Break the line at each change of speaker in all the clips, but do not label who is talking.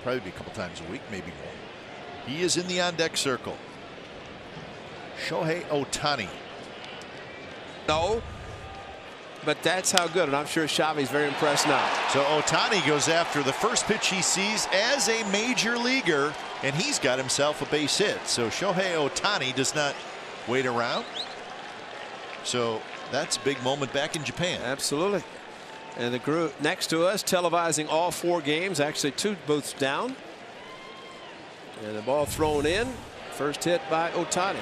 probably be a couple times a week, maybe more. He is in the on-deck circle. Shohei Ohtani.
No, but that's how good, and I'm sure Xavi's very impressed now.
So Ohtani goes after the first pitch he sees as a major leaguer, and he's got himself a base hit. So Shohei Ohtani does not wait around. So that's a big moment back in Japan.
Absolutely. And the group next to us televising all 4 games, actually 2 booths down. And the ball thrown in. First hit by Ohtani.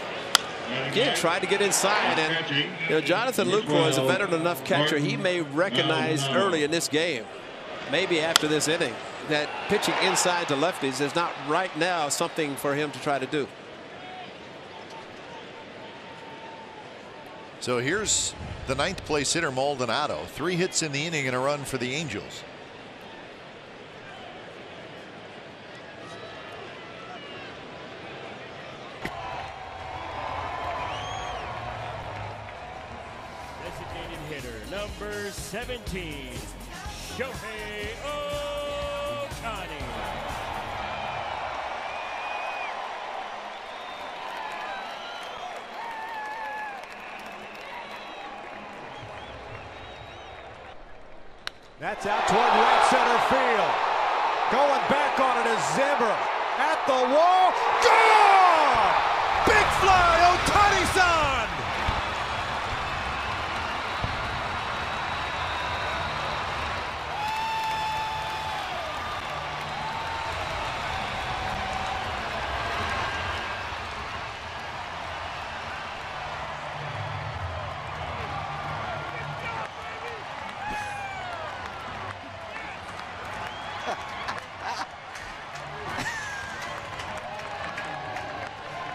Again, tried to get inside, and Jonathan Lucroy is a veteran enough catcher. He may recognize early in this game, maybe after this inning, that pitching inside to lefties is not right now something for him to try to do.
So here's the 9th place hitter, Maldonado. 3 hits in the inning and a run for the Angels.
Number 17, Shohei Ohtani.
That's out toward right center field. Going back on it is Zimmer. At the wall. Gone! Big fly, Ohtani-san!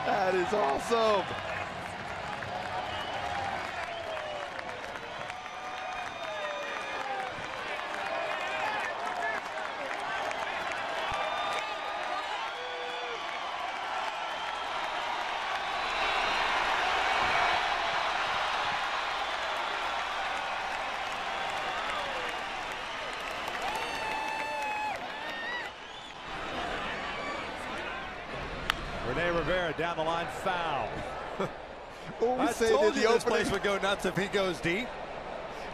That is awesome.
Rene Rivera down the line, foul.
I told you
this place would go nuts if he goes deep.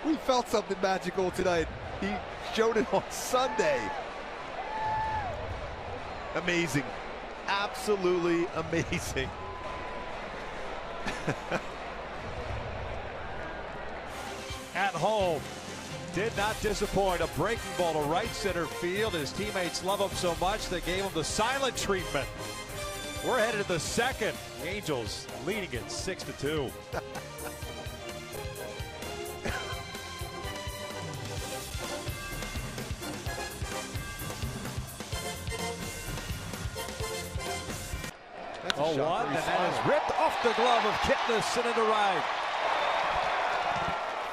We felt something magical tonight. He showed it on Sunday. Amazing. Absolutely amazing.
At home. Did not disappoint. A breaking ball to right center field. His teammates love him so much they gave him the silent treatment. We're headed to the 2nd. The Angels leading it 6-2.
That's a
0-1, and that is ripped off the glove of Kipnis and into right.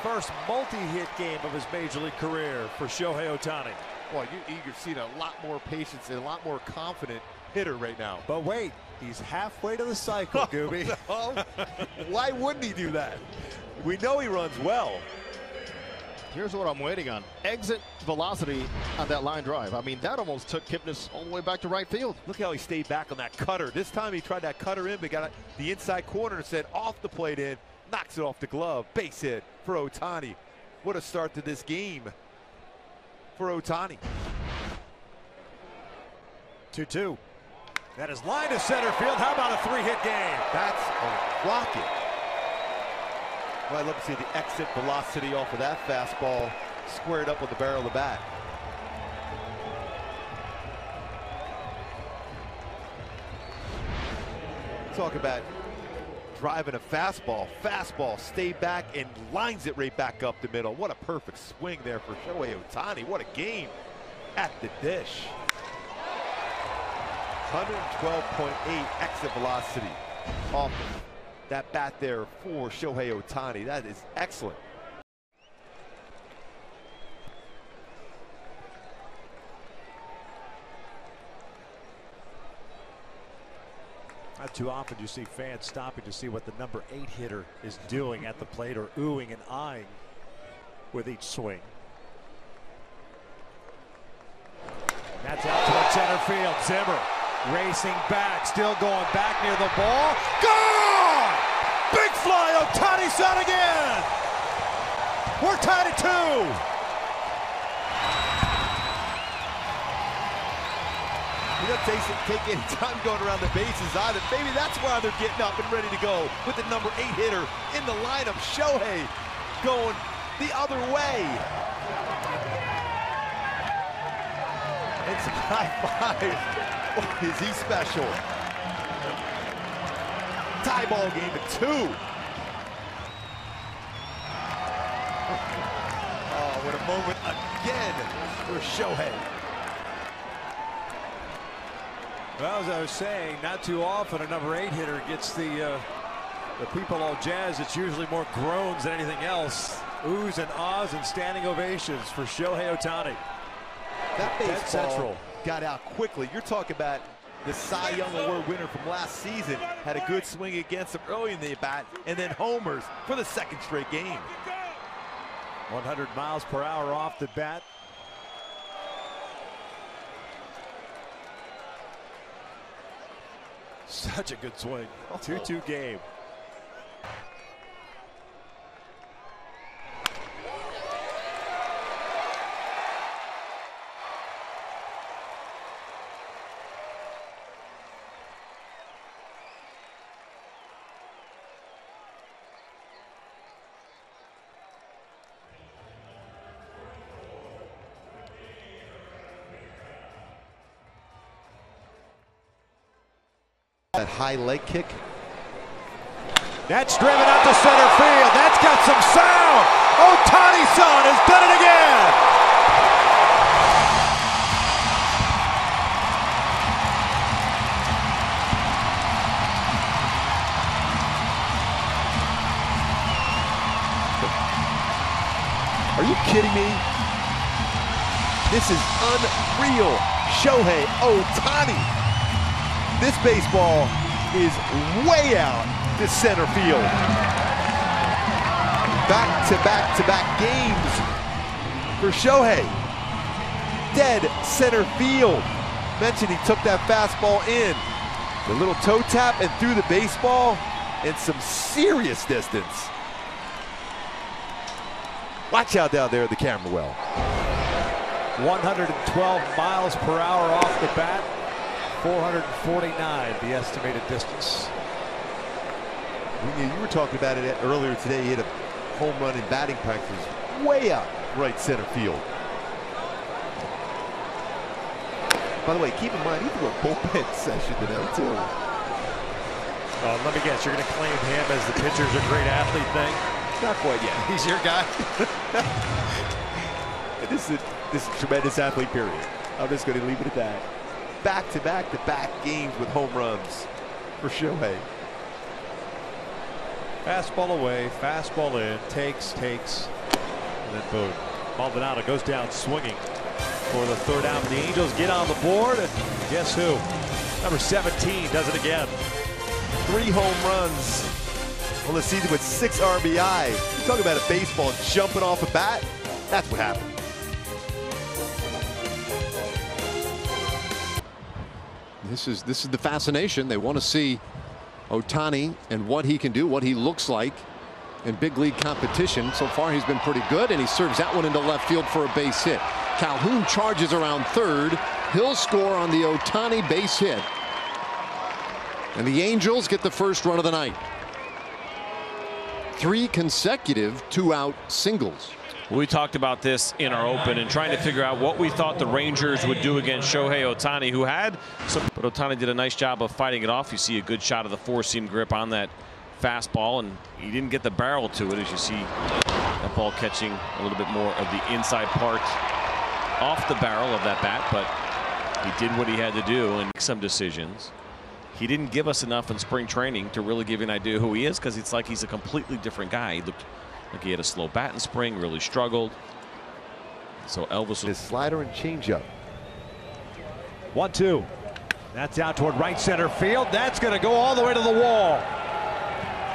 First multi-hit game of his major league career for Shohei Ohtani.
Well, you're eager to see a lot more patience and a lot more confident hitter right now.
But wait, he's halfway to the cycle, Gooby.
Why wouldn't he do that? We know he runs well.
Here's what I'm waiting on. Exit velocity on that line drive. I mean, that almost took Kipnis all the way back to right field.
Look how he stayed back on that cutter. This time he tried that cutter in, but got the inside corner and said off the plate in, knocks it off the glove. Base hit for Ohtani. What a start to this game for Ohtani.
2-2. That is line to center field. How about a 3-hit game?
That's a rocket. Well, I'd love to see the exit velocity off of that fastball squared up with the barrel of the bat. Talk about driving a fastball, stay back and lines it right back up the middle. What a perfect swing there for Shohei Ohtani. What a game at the dish. 112.8 exit velocity off that bat there for Shohei Ohtani. That is excellent.
Not too often do you see fans stopping to see what the number 8 hitter is doing at the plate or oohing and eyeing with each swing. That's out toward center field. Zimmer racing back, still going back near the ball. Gone! Big fly, Ohtani's on again! We're tied at 2.
He doesn't take any time going around the bases either. Maybe that's why they're getting up and ready to go with the number 8 hitter in the lineup. Shohei going the other way. And some high five. Boy, is he special. Tie ball game at 2. Oh, what a moment again for Shohei.
Well, as I was saying, not too often a number 8 hitter gets the people all jazzed. It's usually more groans than anything else. Oohs and ahs and standing ovations for Shohei Ohtani.
That baseball got out quickly. You're talking about the Cy Young Award winner from last season. Had a good swing against him early in the at-bat, and then homers for the second straight game.
100 miles per hour off the bat. Such a good swing. 2-2 game.
That high leg kick.
That's driven out to center field. That's got some sound. Ohtani-san has done it again.
Are you kidding me? This is unreal. Shohei Ohtani. This baseball is way out to center field. Back-to-back-to-back games for Shohei. Dead center field. Mentioned he took that fastball in. The little toe tap and threw the baseball in some serious distance. Watch out down there at the camera well.
112 miles per hour off the bat. 449 the estimated distance.
You were talking about it earlier today. He hit a home run in batting practice way out right center field. By the way, keep in mind he threw a bullpen session today too.
Let me guess, you're going to claim him as the pitcher's a great athlete thing?
Not quite yet.
He's your guy.
This is a tremendous athlete, period. I'm just going to leave it at that. Back-to-back-to-back games with home runs for Shohei.
Fastball away, fastball in, takes, and then boom. Maldonado goes down swinging for the third out. The Angels get on the board, and guess who? Number 17 does it again.
3 home runs on the season with 6 RBI. You talk about a baseball jumping off a bat. That's what happened.
This is the fascination. They want to see Ohtani and what he can do, what he looks like in big league competition. So far he's been pretty good, and he serves that one into left field for a base hit. Calhoun charges around third. He'll score on the Ohtani base hit. And the Angels get the first run of the night. 3 consecutive 2-out singles.
We talked about this in our open and trying to figure out what we thought the Rangers would do against Shohei Ohtani, who had some, but Ohtani did a nice job of fighting it off. You see a good shot of the 4-seam grip on that fastball, and he didn't get the barrel to it, as you see that ball catching a little bit more of the inside part off the barrel of that bat, but he did what he had to do and make some decisions. He didn't give us enough in spring training to really give you an idea who he is, because it's like he's a completely different guy. He looked like he had a slow bat in spring, really struggled. So Elvis,
his slider and changeup.
1-2. That's out toward right center field. That's going to go all the way to the wall.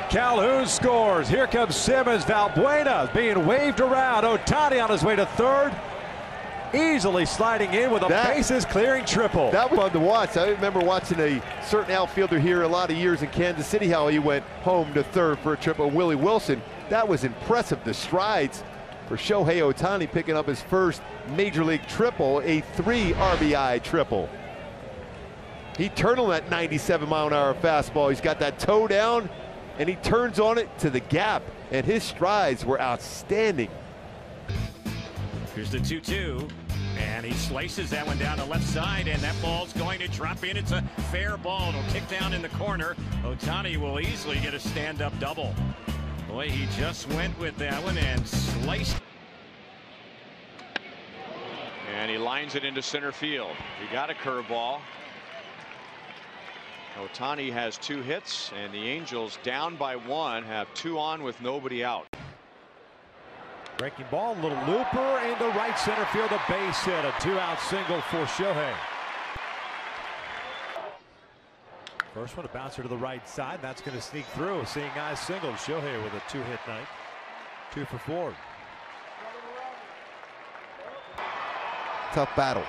Calhoun scores. Here comes Simmons. Valbuena being waved around. Ohtani on his way to third. easily sliding in with a bases clearing triple.
That was fun to watch. I remember watching a certain outfielder here a lot of years in Kansas City, how he went home to third for a triple. Willie Wilson, that was impressive. The strides for Shohei Ohtani picking up his first major league triple, a 3 RBI triple. He turned on that 97-mile-an-hour fastball. He's got that toe down, and he turns on it to the gap, and his strides were outstanding.
Here's the 2-2, and he slices that one down the left side, and that ball's going to drop in. It's a fair ball. It'll kick down in the corner. Ohtani will easily get a stand-up double. Boy, he just went with that one and sliced.
And he lines it into center field. He got a curveball. Ohtani has 2 hits, and the Angels, down by 1, have 2 on with nobody out.
Breaking ball, little looper into right center field, a base hit, a 2-out single for Shohei. First one, a bouncer to the right side. That's going to sneak through. Seeing eyes single. Shohei with a 2-hit night. 2 for 4.
Tough battle.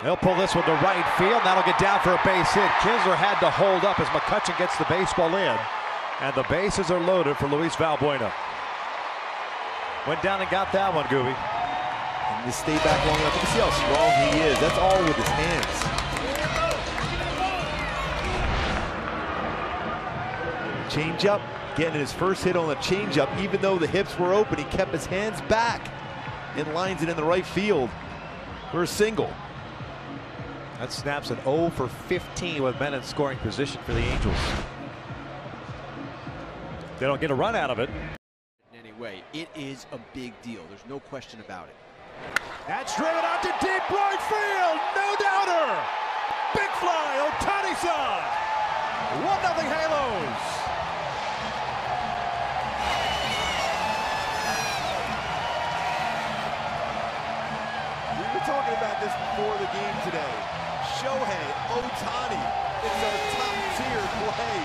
They'll pull this one to right field. That'll get down for a base hit. Kinsler had to hold up as McCutchen gets the baseball in. And the bases are loaded for Luis Valbuena. Went down and got that one, Gooby.
And to stay back long enough. You can see how strong he is. That's all with his hands. Changeup, getting his first hit on the changeup. Even though the hips were open, he kept his hands back and lines it in the right field for a single.
That snaps an 0 for 15 with men in scoring position for the Angels. They don't get a run out of it.
Anyway, it is a big deal. There's no question about it.
That's driven out to deep right field. No doubter. Big fly. Ohtani-san. 1-0 Halos.
We were talking about this before the game today. Shohei Ohtani. It's a top-tier play.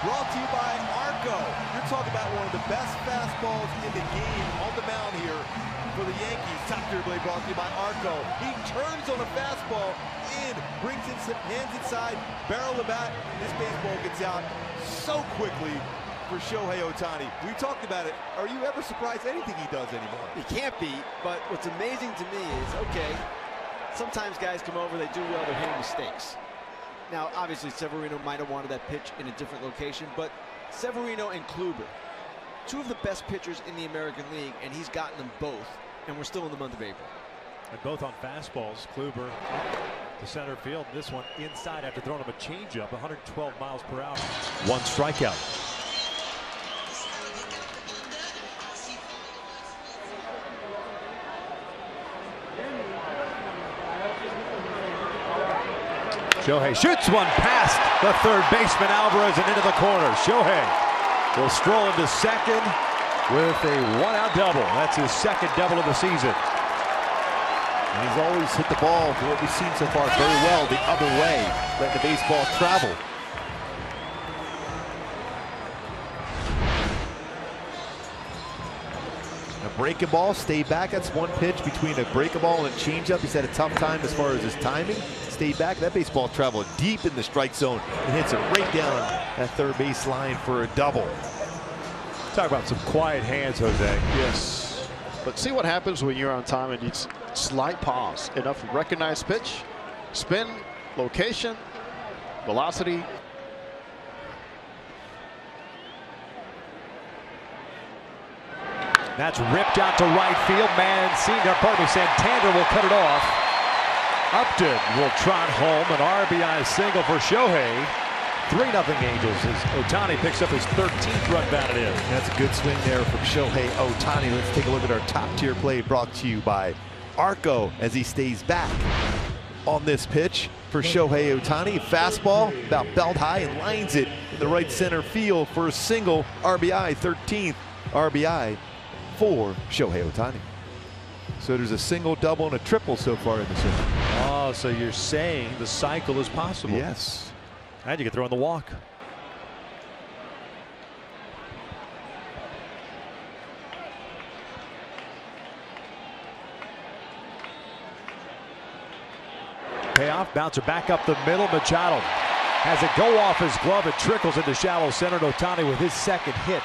Brought to you by Arco. You're talking about one of the best fastballs in the game on the mound here for the Yankees. Top-tier play brought to you by Arco. He turns on a fastball in, brings in some hands inside, barrel the bat. This baseball gets out so quickly for Shohei Ohtani. We talked about it. Are you ever surprised anything he does anymore?
He can't be, but what's amazing to me is, okay, sometimes guys come over, they do well, they're hitting mistakes. Now, obviously, Severino might have wanted that pitch in a different location, but Severino and Kluber, 2 of the best pitchers in the American League, and he's gotten them both, and we're still in the month of April.
And both on fastballs. Kluber to center field. This one inside after throwing him a changeup, 112 miles per hour. 1 strikeout. Shohei shoots one past the third baseman Alvarez and into the corner. Shohei will stroll into second with a 1-out double. That's his second double of the season.
And he's always hit the ball, for what we've seen so far, very well the other way, letting the baseball travel. A breaking ball, stay back. That's one pitch between a breaking ball and a changeup. He's had a tough time as far as his timing. Stay back. That baseball traveled deep in the strike zone and hits it right down that third base line for a double.
Talk about some quiet hands, Jose.
Yes. But see what happens when you're on time and it's slight pause. Enough to recognize pitch, spin, location, velocity.
That's ripped out to right field. Santander will cut it off. Upton will trot home an RBI single for Shohei. 3-0 Angels as Ohtani picks up his 13th run batted in.
That's a good swing there from Shohei Ohtani. Let's take a look at our top tier play brought to you by Arco as he stays back on this pitch for Shohei Ohtani. Fastball about belt high and lines it in the right center field for a single RBI, 13th RBI for Shohei Ohtani. So there's a single, double, and a triple so far in this inning.
Oh, so you're saying the cycle is possible?
Yes.
And you can throw in the walk. payoff. Bouncer back up the middle. Machado has it go off his glove. It trickles into shallow center. Ohtani with his second hit.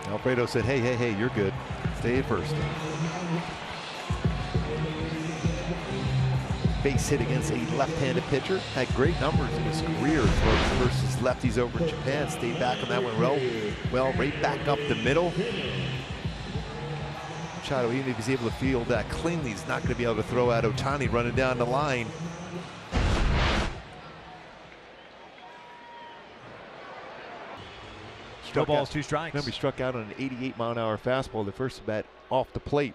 Alfredo said, hey, you're good. Stay at first. Base hit against a left-handed pitcher. Had great numbers in his career as far as versus lefties over in Japan. Stayed back on that one well, right back up the middle. Machado, even if he's able to field that cleanly, he's not going to be able to throw out Ohtani running down the line.
No balls, 2 strikes.
Remember, he struck out on an 88-mile-an-hour fastball the first bat off the plate.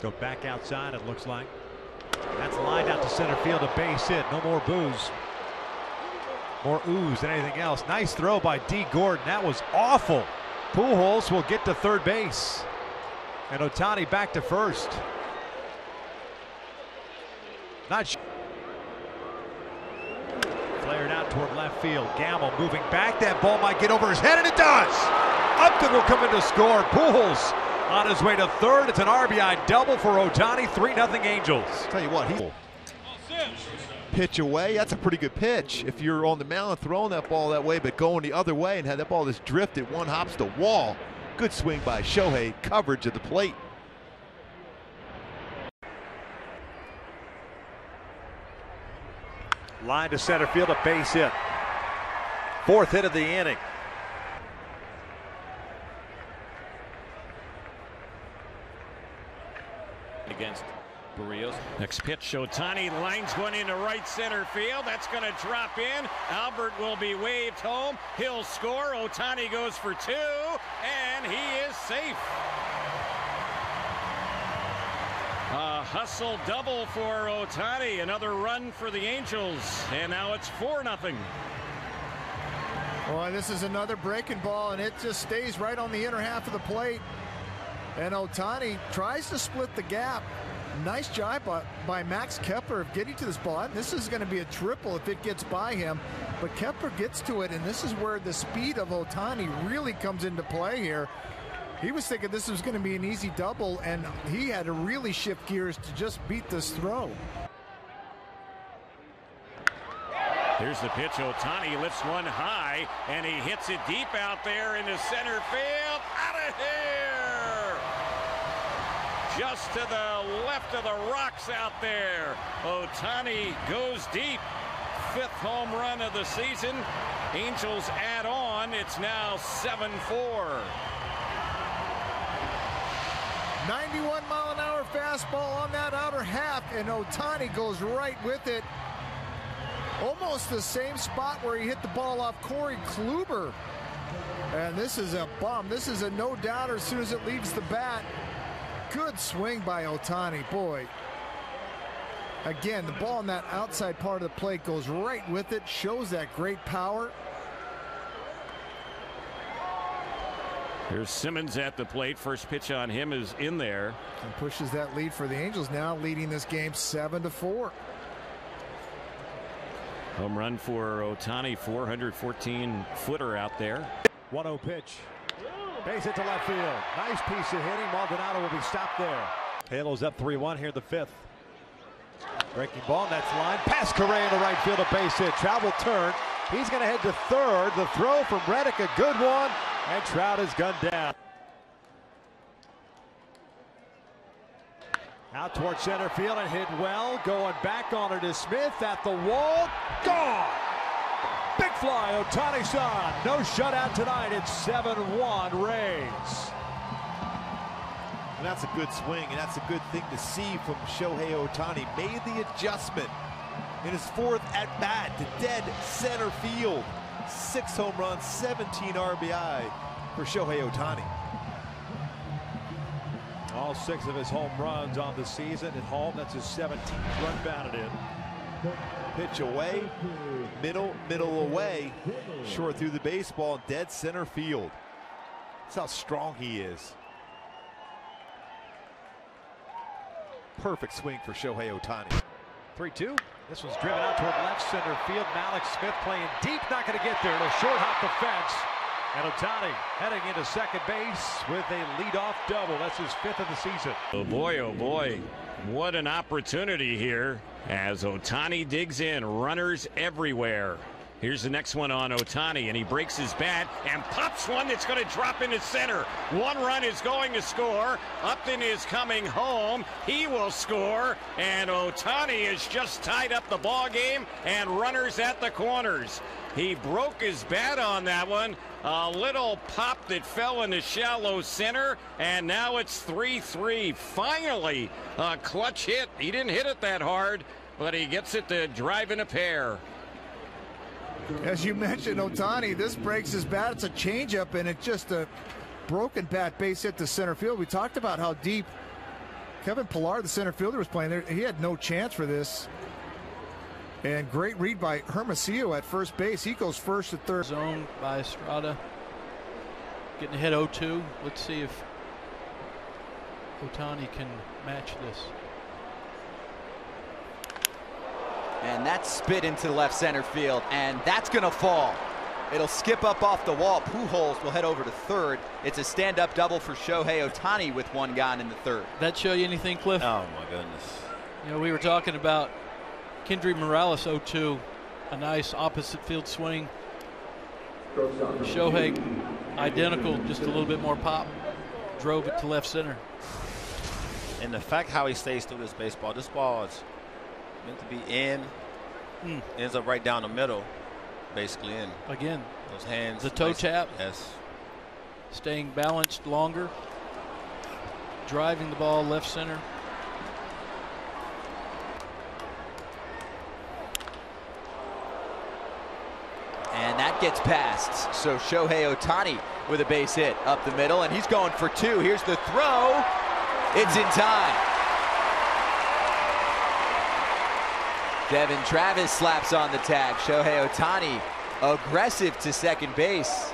Go back outside, it looks like. That's lined out to center field, a base hit. No more boos. More ooze than anything else. Nice throw by D. Gordon. That was awful. Pujols will get to third base. And Ohtani back to first. Not sure. Flared out toward left field. Gamble moving back. That ball might get over his head, and it does. Upton will come in to score. Pujols on his way to third. It's an RBI double for Ohtani. 3-0 Angels.
Tell you what, he pitch away. That's a pretty good pitch. If you're on the mound throwing that ball that way, but going the other way and had that ball that's drifted, one hops the wall. Good swing by Shohei. Coverage of the plate.
Line to center field, a base hit. 4th hit of the inning.
Against Barrios. Next pitch, Ohtani lines one into right center field. That's going to drop in. Albert will be waved home. He'll score. Ohtani goes for 2, and he is safe. A hustle double for Ohtani. Another run for the Angels, and now it's 4-0.
Boy, this is another breaking ball, and it just stays right on the inner half of the plate. And Ohtani tries to split the gap. Nice job by Max Kepler of getting to this ball. This is going to be a triple if it gets by him. But Kepler gets to it, and this is where the speed of Ohtani really comes into play here. He was thinking this was going to be an easy double, and he had to really shift gears to just beat this throw.
Here's the pitch. Ohtani lifts one high, and he hits it deep out there into center field. Out of here! Just to the left of the rocks out there. Ohtani goes deep. 5th home run of the season. Angels add on. It's now 7-4.
91-mile-an-hour fastball on that outer half, and Ohtani goes right with it. Almost the same spot where he hit the ball off Corey Kluber. And this is a bomb. This is a no-doubter as soon as it leaves the bat. Good swing by Ohtani, boy. Again, the ball on that outside part of the plate goes right with it, shows that great power.
Here's Simmons at the plate. First pitch on him is in there.
And pushes that lead for the Angels, now leading this game 7-4.
Home run for Ohtani, 414-footer out there.
1-0 pitch. Base hit to left field. Nice piece of hitting. Maldonado will be stopped there. Halos up 3-1 here in the 5th. Breaking ball, and that's line. Past Correa in the right field, a base hit. Travel turn. He's going to head to third. The throw from Reddick, a good one. And Trout is gunned down. Out towards center field and hit well. Going back on it is Smith at the wall. Gone! Big fly, Ohtani-san. No shutout tonight. It's 7-1 Rays.
And that's a good swing, and that's a good thing to see from Shohei Ohtani. Made the adjustment in his 4th at-bat to dead center field. 6 home runs, 17 RBI for Shohei Ohtani.
All 6 of his home runs on the season at home. That's his 17th run batted in.
Pitch away, middle away, short through the baseball, dead center field. That's how strong he is.
perfect swing for Shohei Ohtani. 3-2. This one's driven out toward left center field. Malik Smith playing deep, not going to get there. It'll short hop the fence. And Ohtani heading into second base with a leadoff double. That's his 5th of the season.
Oh boy, what an opportunity here as Ohtani digs in. Runners everywhere. Here's the next one on Ohtani, and he breaks his bat and pops one that's going to drop into center. One run is going to score. Upton is coming home. He will score, and Ohtani has just tied up the ball game, and runners at the corners. He broke his bat on that one. A little pop that fell in the shallow center, and now it's 3-3. Finally, a clutch hit. He didn't hit it that hard, but he gets it to drive in a pair.
As you mentioned, Ohtani, this breaks his bat. It's a changeup, and it's just a broken bat base hit to center field. We talked about how deep Kevin Pillar, the center fielder, was playing there. He had no chance for this. And great read by Hermosillo at first base. He goes first to third.
Zone by Estrada. Getting ahead 0-2. Let's see if Ohtani can match this.
And that's spit into left center field, and that's going to fall. It'll skip up off the wall. Pujols will head over to third. It's a stand-up double for Shohei Ohtani with one gone in the third.
That show you anything, Cliff?
Oh, my goodness.
You know, we were talking about Kendry Morales 0-2, a nice opposite field swing. Shohei, identical, just a little bit more pop. Drove it to left center.
And the fact how he stays through this baseball, this ball is meant to be in, ends up right down the middle, basically in.
Again,
those hands.
The toe
nice,
tap.
Yes.
Staying balanced longer. Driving the ball left center.
And that gets past. So Shohei Ohtani with a base hit up the middle, and he's going for two. Here's the throw. It's in time. Devin Travis slaps on the tag. Shohei Ohtani aggressive to second base.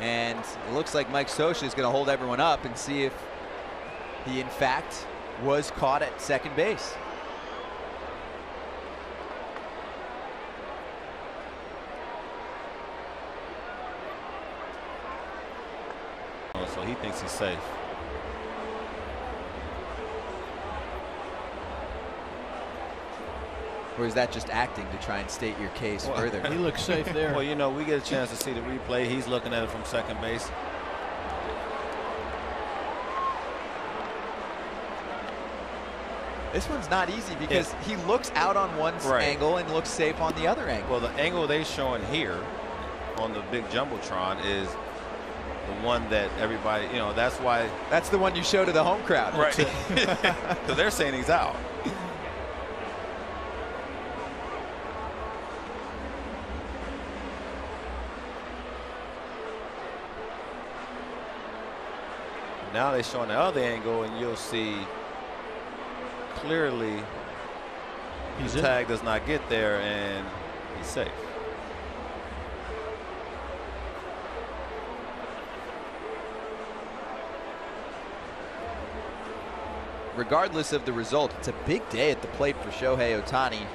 And it looks like Mike Scioscia is going to hold everyone up and see if he, in fact, was caught at second base.
So he thinks he's safe.
Or is that just acting to try and state your case further?
He looks safe there.
Well, you know, we get a chance to see the replay. He's looking at it from second base.
This one's not easy because he looks out on one angle and looks safe on the other angle.
Well, the angle they're showing here on the big Jumbotron is the one that everybody, you know, that's why.
That's the one you show to the home crowd.
Right. Because they're saying he's out. Now they're showing the other angle, and you'll see clearly his tag does not get there, and he's safe.
Regardless of the result, it's a big day at the plate for Shohei Ohtani.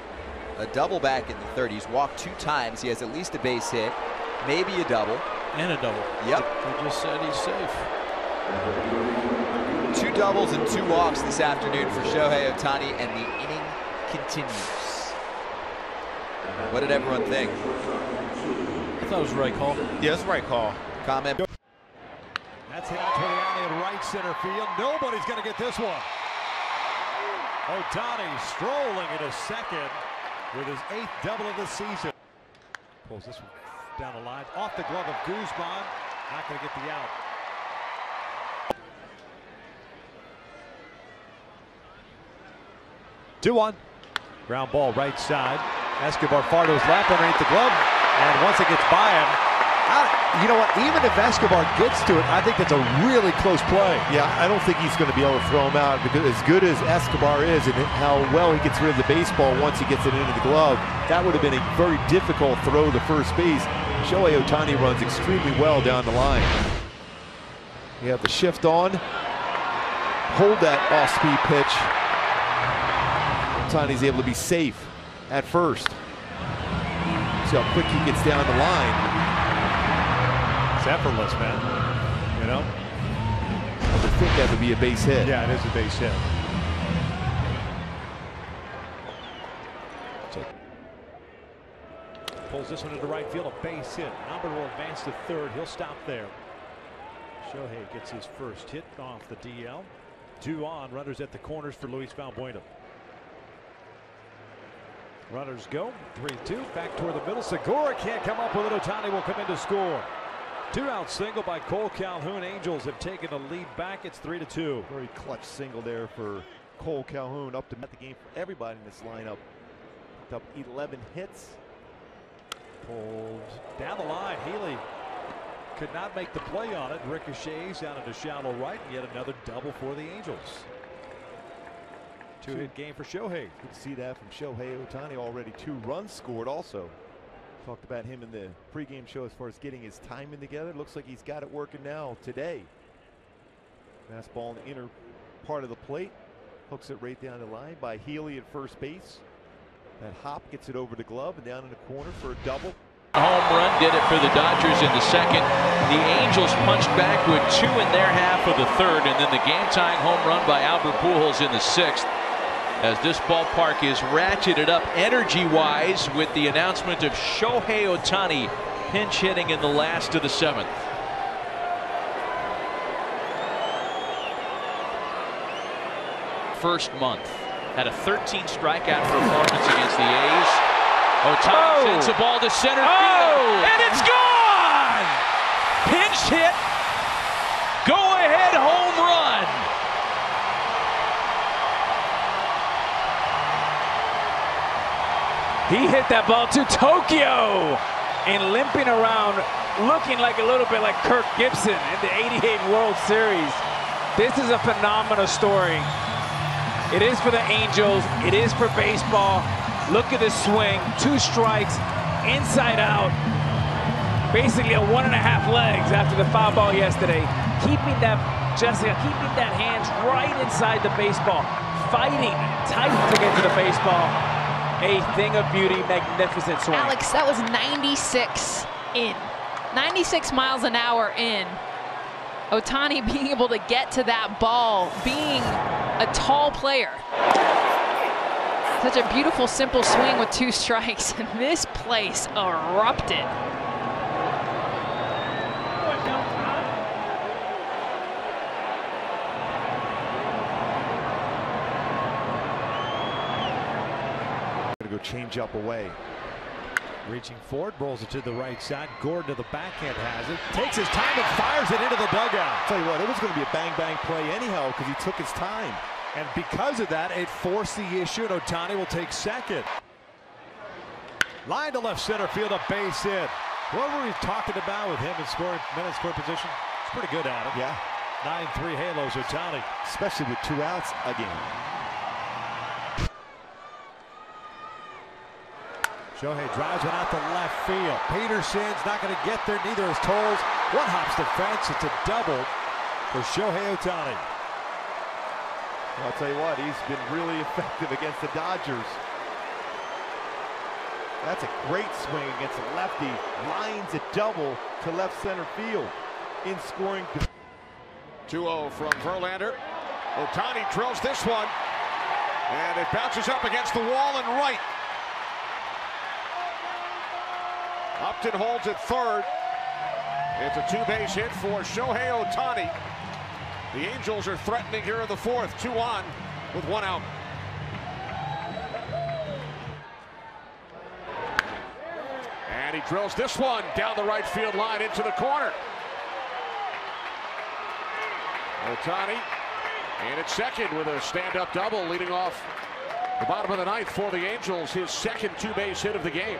A double back in the third. He's walked 2 times. He has at least a base hit, maybe a double.
And a double.
Yep.
They just said he's safe.
2 doubles and 2 walks this afternoon for Shohei Ohtani, and the inning continues. What did everyone think?
I thought it was the right call.
Yeah, it's the right call.
Comment.
That's hit out toward the alley in right center field. Nobody's going to get this one. Ohtani strolling into second with his 8th double of the season. Pulls this one down the line. Off the glove of Guzman. Not going to get the out. Two-one. Ground ball right side. Escobar Fardo's lap underneath the glove. And once it gets by him, you know what? Even if Escobar gets to it, I think that's a really close play.
Yeah, I don't think he's going to be able to throw him out, because as good as Escobar is and how well he gets rid of the baseball once he gets it into the glove, that would have been a very difficult throw to first base. Shohei Ohtani runs extremely well down the line. You have the shift on. hold that off-speed pitch. Ohtani's able to be safe at first. See how quick he gets down the line.
It's effortless, man. You know?
I would think that would be a base hit.
Yeah, it is a base hit. Pulls this one into right field, a base hit. Albert will advance to third. He'll stop there. Shohei gets his first hit off the DL. 2 on, runners at the corners for Luis Valbuena. Runners go, 3-2, back toward the middle. Segura can't come up with it. Ohtani will come in to score. 2-out single by Cole Calhoun. Angels have taken the lead back. It's 3-2.
Very clutch single there for Cole Calhoun. Up to the game for everybody in this lineup. Picked up 11 hits.
Pulled down the line. Healy could not make the play on it. Ricochets down into shallow right. And yet another double for the Angels. 2-hit game for Shohei.
Good to see that from Shohei Ohtani. Already 2 runs scored also. Talked about him in the pregame show as far as getting his timing together. Looks like he's got it working now today. Fastball in the inner part of the plate. Hooks it right down the line by Healy at first base. That hop gets it over the glove and down in the corner for a double.
Home run did it for the Dodgers in the second. The Angels punched back with 2 in their half of the third, and then the game-tying home run by Albert Pujols in the 6th. As this ballpark is ratcheted up energy-wise with the announcement of Shohei Ohtani pinch hitting in the last of the 7th. First month. Had a 13 strikeout performance against the A's. Ohtani sends the ball to center field, and it's gone! Pinch hit, go-ahead home run.
He hit that ball to Tokyo and limping around, looking like a little bit like Kirk Gibson in the '88 World Series. This is a phenomenal story. It is for the Angels. It is for baseball. Look at this swing. 2 strikes, inside out. Basically a 1.5 legs after the foul ball yesterday. Keeping that, Jessica, keeping that hands right inside the baseball. Fighting tight to get to the baseball. A thing of beauty, magnificent swing.
Alex, that was 96 in. 96 miles an hour in. Ohtani being able to get to that ball, being a tall player. Such a beautiful, simple swing with 2 strikes, and this place erupted.
Gonna go change up away.
Reaching forward, rolls it to the right side. Gordon to the backhand has it. Takes his time and fires it into the dugout.
Tell you what, it was going to be a bang-bang play anyhow because he took his time.
And because of that, it forced the issue, and Ohtani will take second. Line to left center field, a base hit. What were we talking about with him in men in scoring position? He's pretty good at it.
Yeah.
9-3 halos, Ohtani.
Especially with 2 outs again.
Shohei drives one out to left field. Peterson's not going to get there, neither is Tolles. One hops the fence. It's a double for Shohei Ohtani.
Well, I'll tell you what, he's been really effective against the Dodgers. That's a great swing against a lefty. Lines a double to left center field in scoring.
2-0 from Verlander. Ohtani drills this one, and it bounces up against the wall and right. Upton holds at third. It's a 2-base hit for Shohei Ohtani. The Angels are threatening here in the 4th. 2 on with 1 out. And he drills this one down the right field line into the corner. Ohtani in at second with a stand-up double leading off the bottom of the 9th for the Angels. His second 2-base hit of the game.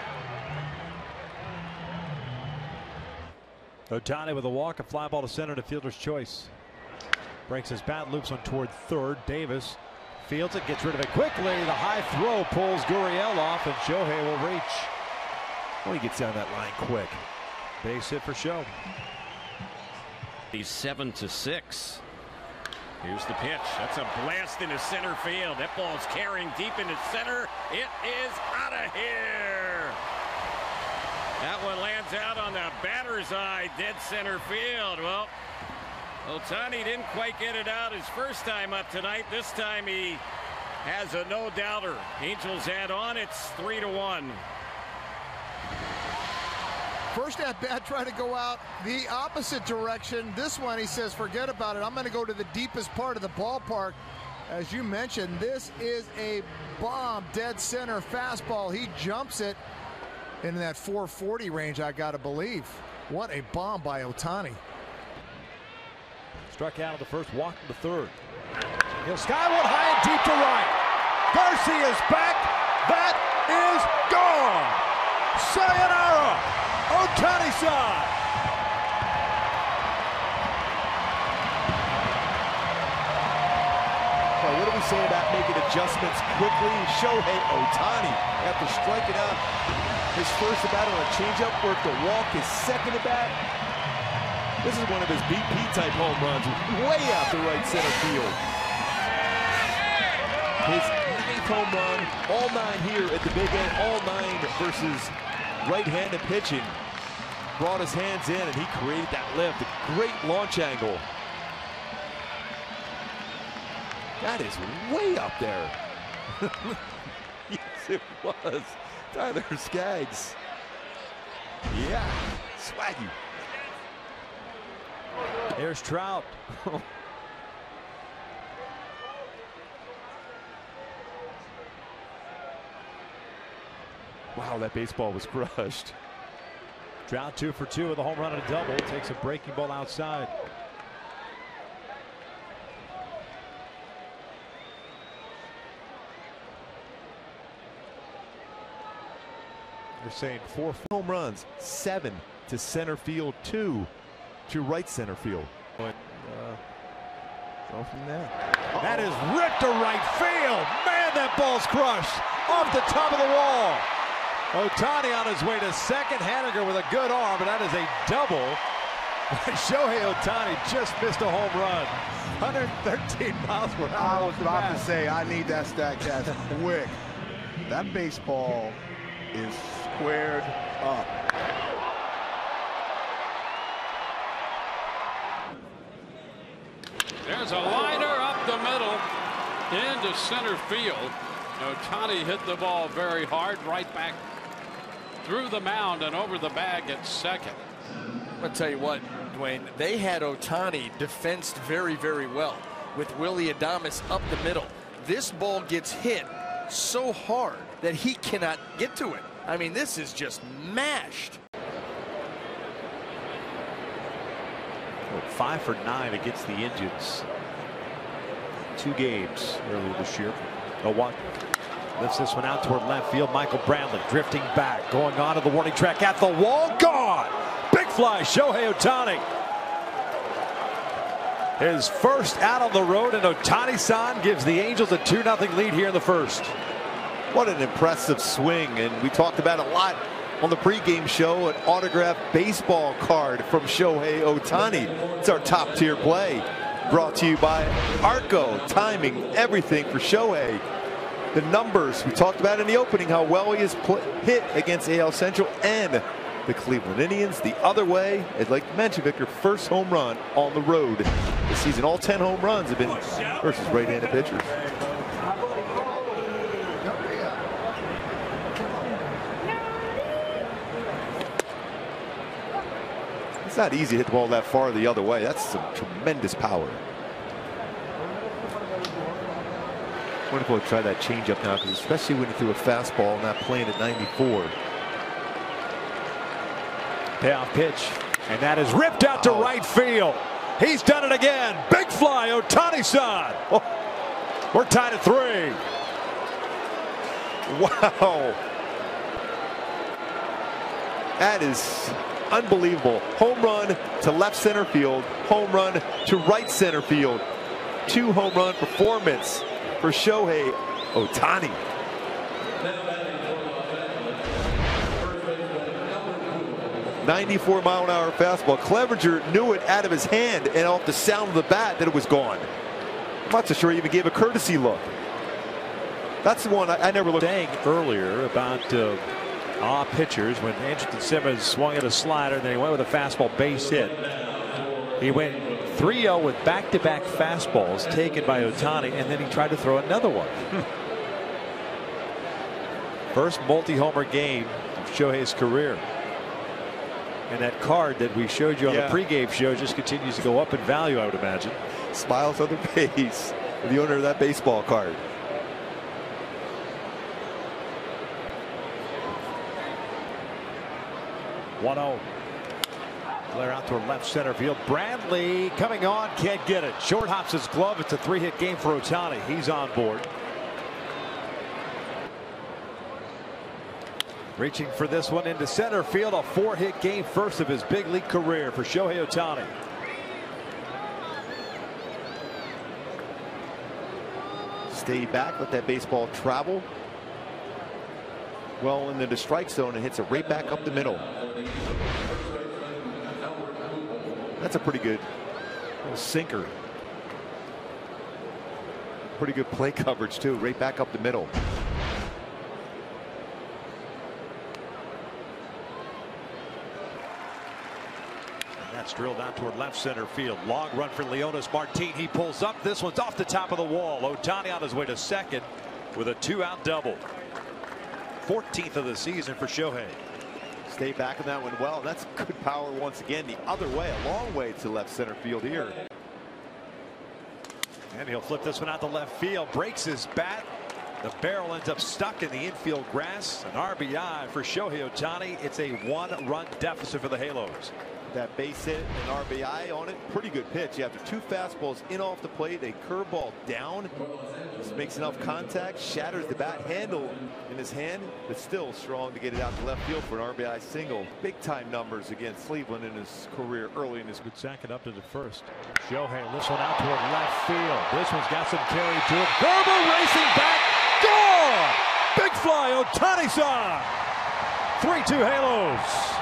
Ohtani with a walk, a fly ball to center to fielder's choice. Breaks his bat, loops one toward third. Davis fields it, gets rid of it quickly. The high throw pulls Gurriel off, and Shohei will reach. Well, he gets down that line quick. Base hit for Show.
He's 7-6. Here's the pitch. That's a blast into center field. That ball's carrying deep into center. It is out of here. That one lands out on the batter's eye, dead center field. Well, Ohtani didn't quite get it out his first time up tonight. This time he has a no-doubter. Angels add on. It's 3-1.
First at bat tried to go out the opposite direction. This one he says forget about it. I'm going to go to the deepest part of the ballpark. As you mentioned, this is a bomb dead center fastball. He jumps it in that 440 range, I got to believe. What a bomb by Ohtani.
Struck out of the first, walked to the third. He'll skyward high and deep to right. Garcia's back. That is gone. Sayonara. Ohtani-san.
Well, what do we say about making adjustments quickly? Shohei Ohtani, after striking out his first at bat on a changeup, worked a walk, his second at bat. This is one of his BP-type home runs, way out to right center field. His 9th home run, all 9 here at the big end, all 9 versus right-handed pitching. Brought his hands in and he created that lift, a great launch angle. That is way up there. Yes, it was. Tyler Skaggs. Yeah, swaggy.
There's Trout.
Wow, that baseball was crushed.
Trout 2 for 2 with a home run and a double. Takes a breaking ball outside.
They're saying 4 home runs, 7 to center field, 2 to right center field. Go from there.
That is ripped to right field. Man, that ball's crushed off the top of the wall. Ohtani on his way to second. Haniger with a good arm, but that is a double. Shohei Ohtani just missed a home run. 113 miles per hour.
I was about to say, I need that Statcast quick. That baseball is squared up.
There's a liner up the middle into center field. Ohtani hit the ball very hard, right back through the mound and over the bag at second.
I'll tell you what, Dwayne, they had Ohtani defensed very, very well with Willie Adames up the middle. This ball gets hit so hard that he cannot get to it. I mean, this is just mashed.
5 for 9 against the Indians. 2 games earlier this year. 0-1. Lifts this one out toward left field. Michael Bradley drifting back, going on to the warning track at the wall. Gone! Big fly, Shohei Ohtani. His first out on the road, and Ohtani-san gives the Angels a 2-0 lead here in the first.
What an impressive swing, and we talked about it a lot on the pregame show, an autographed baseball card from Shohei Ohtani. It's our top tier play, brought to you by Arco, timing everything for Shohei. The numbers, we talked about in the opening, how well he has hit against AL Central and the Cleveland Indians. The other way, I'd like to mention, Victor, first home run on the road this season. All 10 home runs have been versus right-handed pitchers. It's not easy to hit the ball that far the other way. That's some tremendous power. Wonderful to try that changeup now, because especially when he threw a fastball, not playing at 94.
Payoff pitch, and that is ripped out to right field. He's done it again. Big fly, Ohtani-san. Oh, we're tied at 3.
Wow. That is unbelievable. Home run to left center field, home run to right center field. 2 home run performance for Shohei Ohtani. .94-mile-an-hour fastball. Clevenger knew it out of his hand and off the sound of the bat that it was gone. I'm not so sure he even gave a courtesy look. That's the one I never looked.
Saying earlier about pitchers when Andrelton Simmons swung at a slider, then he went with a fastball base hit. He went 3-0 with back-to-back fastballs taken by Ohtani, and then he tried to throw another one. First multi-homer game of Shohei's career. And that card that we showed you on the pregame show just continues to go up in value, I would imagine.
Smiles on the face, the owner of that baseball card.
One-0. Flare out toward left center field. Bradley coming on, can't get it. Short hops his glove. It's a 3-hit game for Ohtani. He's on board. Reaching for this one into center field. A 4-hit game, first of his big league career for Shohei Ohtani.
Stay back, let that baseball travel well into the strike zone and hits it right back up the middle. That's a pretty good little sinker. Pretty good play coverage too, right back up the middle.
That's drilled out toward left center field. Long run for Leonis Martin. He pulls up. This one's off the top of the wall. Ohtani on his way to second with a 2-out double. 14th of the season for Shohei.
Stay back on that one well. That's good power once again the other way, a long way to left center field here.
And he'll flip this one out to left field. Breaks his bat. The barrel ends up stuck in the infield grass. An RBI for Shohei Ohtani. It's a 1-run deficit for the Halos.
That base hit, an RBI on it. Pretty good pitch. After 2 fastballs in off the plate, a curveball down. Just makes enough contact, shatters the bat handle in his hand, but still strong to get it out to left field for an RBI single. Big time numbers against Cleveland in his career early in his
good second up to the first. Shohei lifts one out toward left field. This one's got some carry to it. Gerber racing back. Gone! Big fly, Ohtani-san. 3-2 Halos.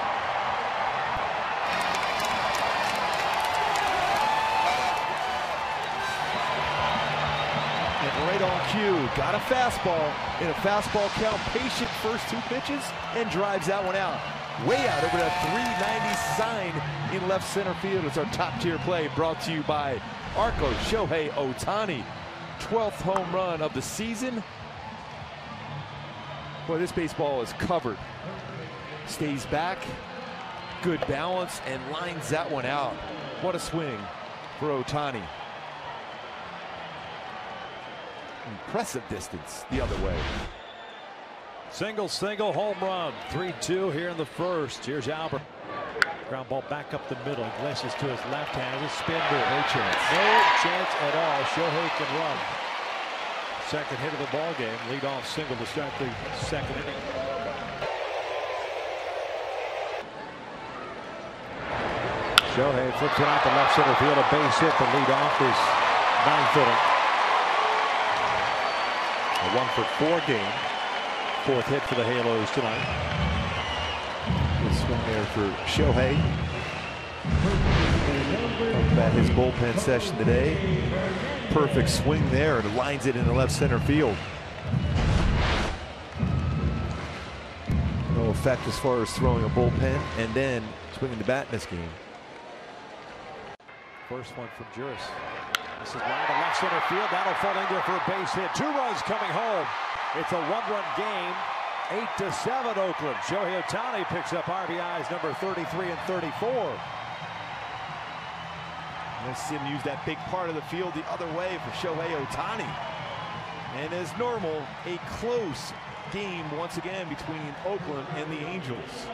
Right on cue, got a fastball in a fastball count, patient first 2 pitches and drives that one out. Way out over that 390 sign in left center field. It's our top tier play brought to you by Arco Shohei Ohtani. 12th home run of the season. Boy, this baseball is covered. Stays back, good balance, and lines that one out. What a swing for Ohtani. Impressive distance the other way.
Single, home run. 3-2 here in the first. Here's Albert. Ground ball back up the middle. Iglesias to his left hand. His spin move.
No chance.
No chance at all. Shohei can run. Second hit of the ball game. Lead off single to start the second inning. Shohei flips it out to left center field. A base hit to lead off his 9th inning. A 1-for-4 game. 4th hit for the Halos tonight.
Good swing there for Shohei. Talked about his bullpen session today. Perfect swing there, and lines it into left center field. No effect as far as throwing a bullpen and then swinging the bat in this game.
First one from Juris. This is lined to left center field. That'll fall in there for a base hit. 2 runs coming home. It's a 1-run game. 8-7 Oakland. Shohei Ohtani picks up RBIs number 33 and 34.
Let's see him use that big part of the field the other way for Shohei Ohtani. And as normal, a close game once again between Oakland and the Angels.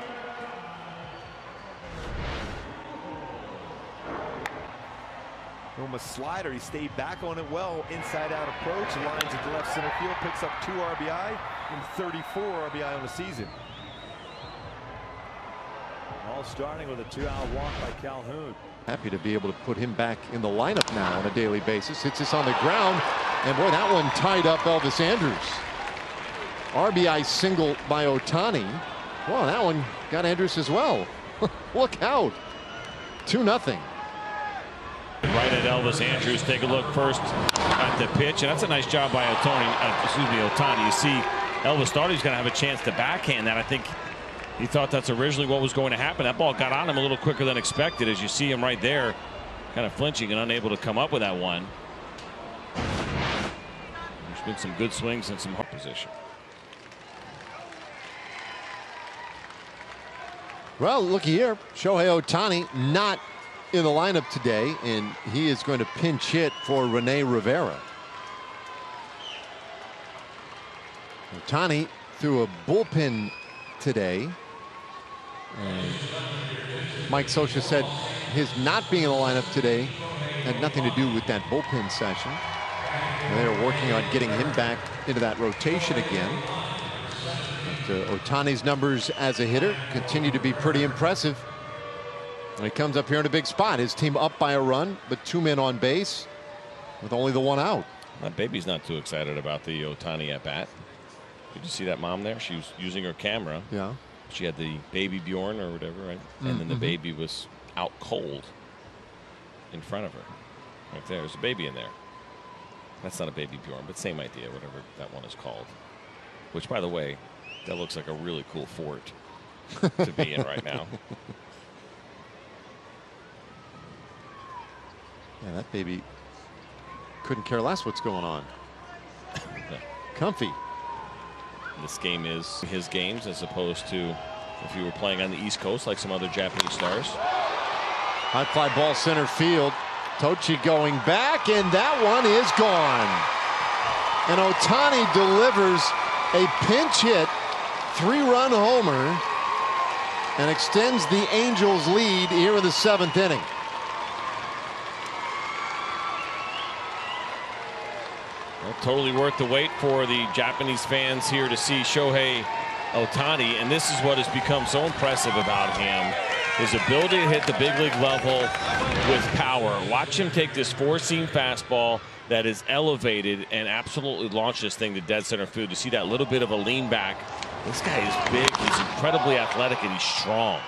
From a slider, he stayed back on it well. Inside out approach, lines it to left center field, picks up 2 RBI and 34 RBI on the season.
All starting with a 2-out walk by Calhoun.
Happy to be able to put him back in the lineup now on a daily basis. Hits this on the ground, and boy, that one tied up Elvis Andrus. RBI single by Ohtani. Well, that one got Andrus as well. Look out. 2-0.
Right at Elvis Andrus. Take a look first at the pitch, and that's a nice job by Ohtani. You see, Elvis thought he was going to have a chance to backhand that. I think he thought that's originally what was going to happen. That ball got on him a little quicker than expected, as you see him right there, kind of flinching and unable to come up with that one. There's been some good swings and some hard position.
Well, looky here, Shohei Ohtani not in the lineup today, and he is going to pinch hit for Rene Rivera. Ohtani threw a bullpen today, and Mike Scioscia said his not being in the lineup today had nothing to do with that bullpen session. They're working on getting him back into that rotation again. Ohtani's numbers as a hitter continue to be pretty impressive. When he comes up here in a big spot, his team up by a run, but 2 men on base with only the 1 out.
My baby's not too excited about the Ohtani at bat. Did you see that mom there? She was using her camera.
Yeah.
She had the baby Bjorn or whatever, right? And then the baby was out cold in front of her. Right there. There's a baby in there. That's not a baby Bjorn, but same idea, whatever that one is called. Which, by the way, that looks like a really cool fort to be in right now.
Yeah, that baby couldn't care less what's going on. Comfy.
This game is his games as opposed to if you were playing on the East Coast like some other Japanese stars.
High fly ball center field. Tochi going back, and that one is gone. And Ohtani delivers a pinch hit 3-run homer and extends the Angels' lead here in the 7th inning.
Well, totally worth the wait for the Japanese fans here to see Shohei Ohtani, and this is what has become so impressive about him, his ability to hit the big league level with power. Watch him take this 4-seam fastball that is elevated and absolutely launch this thing to dead center field. You see that little bit of a lean back. This guy is big, he's incredibly athletic, and he's strong.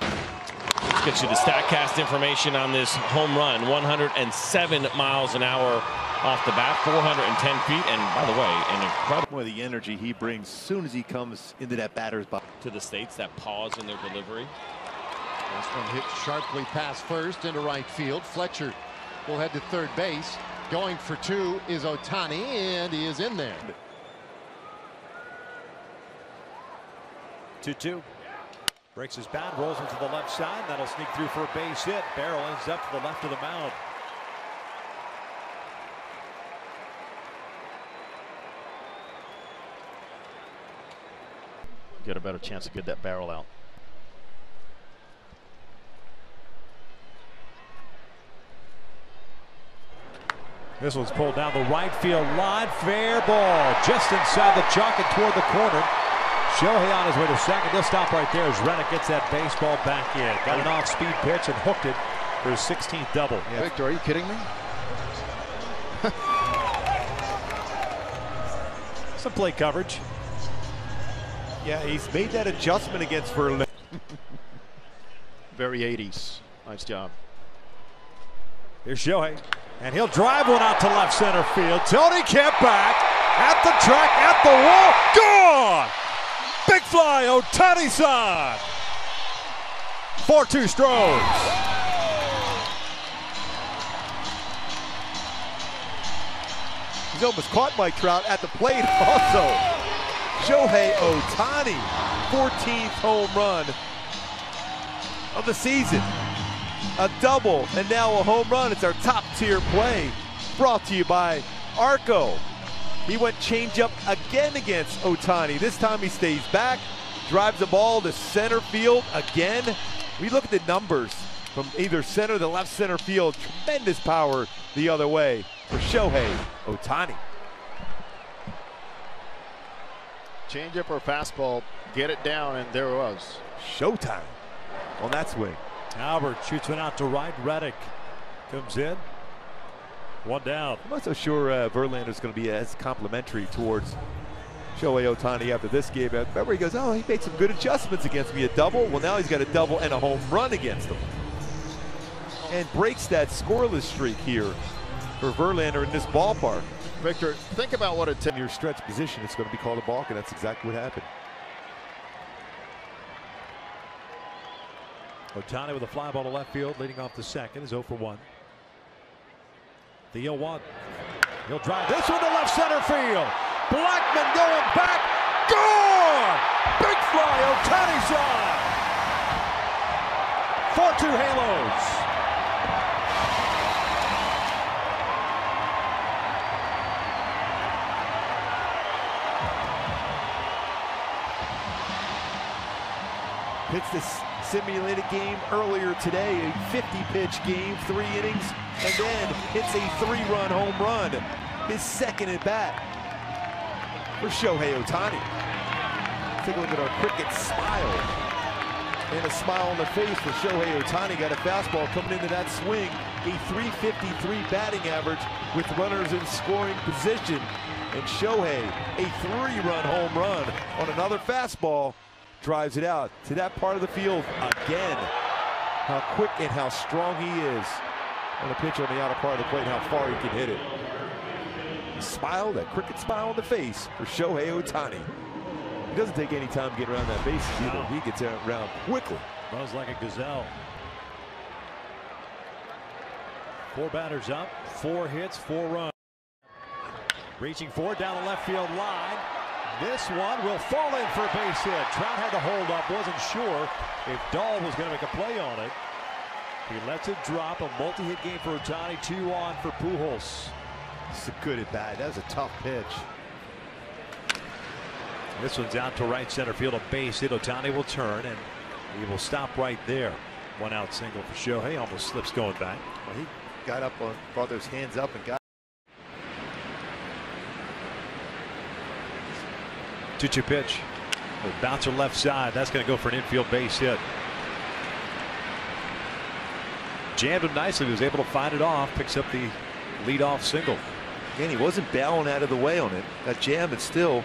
Let's get you the StatCast information on this home run. 107 miles an hour off the bat, 410 feet, and by the way, an incredible
the energy he brings as soon as he comes into that batter's box.
To the States, that pause in their delivery.
This one hit sharply past first into right field. Fletcher will head to third base. Going for 2 is Ohtani, and he is in there.
2-2. Breaks his bat, rolls into the left side. That'll sneak through for a base hit. Barrel ends up to the left of the mound. Get a better chance to get that barrel out. This one's pulled down the right field line. Fair ball just inside the chalk and toward the corner. Shohei on his way to second. He'll stop right there as Reddick gets that baseball back in. Got an off-speed pitch and hooked it for his 16th double.
Yeah. Victor, are you kidding me?
Some plate coverage.
Yeah, he's made that adjustment against Verlander.
Very 80s. Nice job.
Here's Shohei, and he'll drive one out to left center field. Tony Kemp back at the track, at the wall, gone! Big fly, Ohtani-san! 4-2 Stros.
He's almost caught Mike Trout at the plate also. Shohei Ohtani, 14th home run of the season. A double and now a home run. It's our top tier play. Brought to you by Arco. He went changeup again against Ohtani. This time he stays back, drives the ball to center field again. We look at the numbers from either center to left center field. Tremendous power the other way for Shohei Ohtani.
Changeup or fastball, get it down, and there it was.
Showtime on that swing.
Albert shoots one out to right. Reddick comes in. 1 down.
I'm not so sure Verlander's going to be as complimentary towards Shohei Ohtani after this game. Remember, he goes, oh, he made some good adjustments against me. A double? Well, now he's got a double and a home run against him. and breaks that scoreless streak here for Verlander in this ballpark.
Victor, think about what it takes.
In your stretch position, it's going to be called a balk, and that's exactly what happened.
Ohtani with a fly ball to left field, leading off the second, is 0 for 1. The 0-1. He'll drive this one to left center field. Blackman going back. Gone! Big fly, Ohtani's on. 4-2 Halos.
Pitched this simulated game earlier today, a 50-pitch game, 3 innings, and then hits a 3-run home run. His second at bat for Shohei Ohtani. Take a look at our cricket smile. And a smile on the face for Shohei Ohtani. Got a fastball coming into that swing. A .353 batting average with runners in scoring position. And Shohei, a 3-run home run on another fastball. Drives it out to that part of the field again. How quick and how strong he is on a pitch on the outer part of the plate, and how far he can hit it. The smile, that cricket smile on the face for Shohei Ohtani. He doesn't take any time to get around that bases either. He gets around quickly.
Runs like a gazelle. 4 batters up, 4 hits, 4 runs. Reaching forward down the left field line. This one will fall in for a base hit. Trout had to hold up, wasn't sure if Dahl was going to make a play on it. He lets it drop, a multi-hit game for Ohtani, 2 on for Pujols.
It's a good at bat. That was a tough pitch.
This one's out to right center field, a base hit. Ohtani will turn, and he will stop right there. 1 out single for Shohei, almost slips going back.
Well, he got up, brought those hands up and got.
2-2 pitch. The bouncer left side. That's going to go for an infield base hit. Jammed him nicely. He was able to find it off. Picks up the leadoff single.
Again, he wasn't bowing out of the way on it. Got jammed, but still,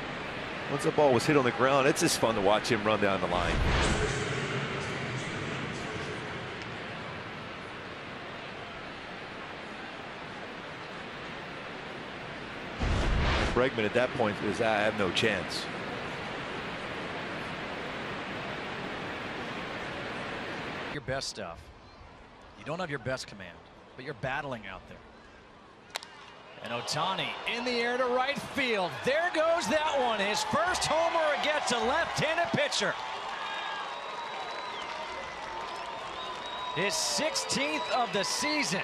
once the ball was hit on the ground, it's just fun to watch him run down the line. Bregman at that point is, I have no chance.
Your best stuff. You don't have your best command, but you're battling out there. And Ohtani in the air to right field. There goes that one. His first homer against a left-handed pitcher. His 16th of the season.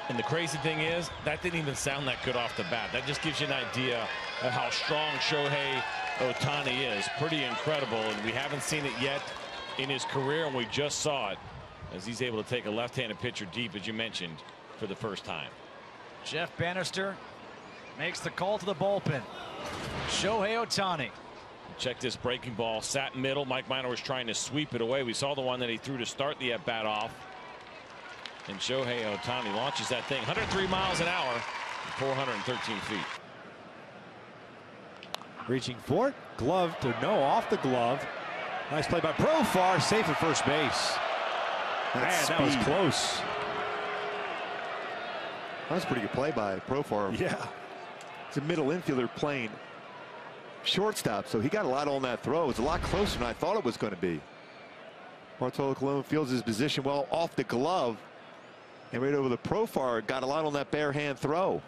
And the crazy thing is, that didn't even sound that good off the bat. That just gives you an idea of how strong Shohei Ohtani is. Pretty incredible, and we haven't seen it yet in his career, and we just saw it as he's able to take a left-handed pitcher deep, as you mentioned, for the first time.
Jeff Bannister makes the call to the bullpen. Shohei Ohtani.
Check this breaking ball. Sat middle. Mike Minor was trying to sweep it away. We saw the one that he threw to start the at-bat off. And Shohei Ohtani launches that thing 103 miles an hour, 413 feet.
Reaching for it. Glove to no, off the glove. Nice play by Profar. Safe at first base. Man, that was close.
That was a pretty good play by Profar.
Yeah.
It's a middle infielder playing shortstop, so he got a lot on that throw. It was a lot closer than I thought it was going to be. Bartolo Colon fields his position well off the glove. And right over the Profar, got a lot on that bare hand throw.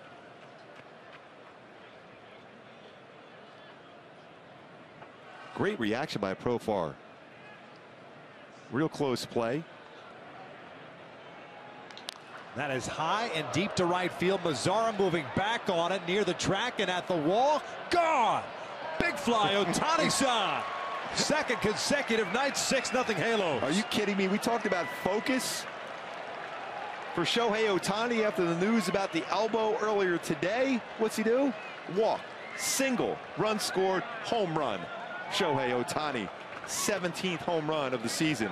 Great reaction by Profar. Real close play.
That is high and deep to right field. Mazzara moving back on it near the track and at the wall. Gone. Big fly, Ohtani-san. Second consecutive night, 6-0 Halos.
Are you kidding me? We talked about focus for Shohei Ohtani after the news about the elbow earlier today. What's he do? Walk, single, run scored, home run. Shohei Ohtani, 17th home run of the season.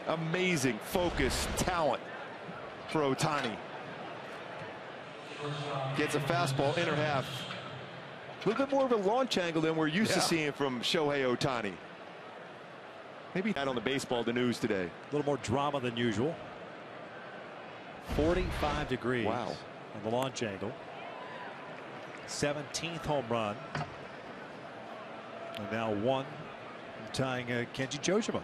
Amazing focus, talent for Ohtani. Gets a fastball, inner half. A little bit more of a launch angle than we're used to seeing from Shohei Ohtani. Maybe not on the baseball, the news today.
A little more drama than usual. 45 degrees.
Wow.
On the launch angle. 17th home run. And now one tying Kenji Jojima.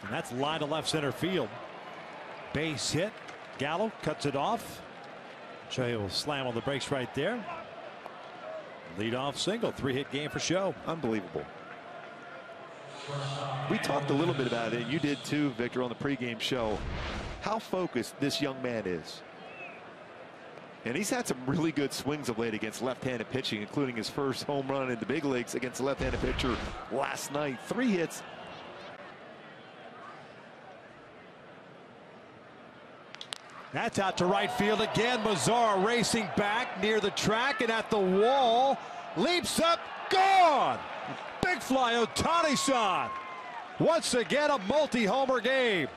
And that's line to left center field. Base hit. Gallo cuts it off. Shohei will slam on the brakes right there. Leadoff single. 3-hit game for Show.
Unbelievable. We talked a little bit about it, and you did too, Victor, on the pregame show. How focused this young man is. And he's had some really good swings of late against left-handed pitching, including his first home run in the big leagues against a left-handed pitcher last night. 3 hits.
That's out to right field again. Mazzara racing back near the track and at the wall. Leaps up, gone! Big fly, Ohtani-san. Once again, a multi-homer game.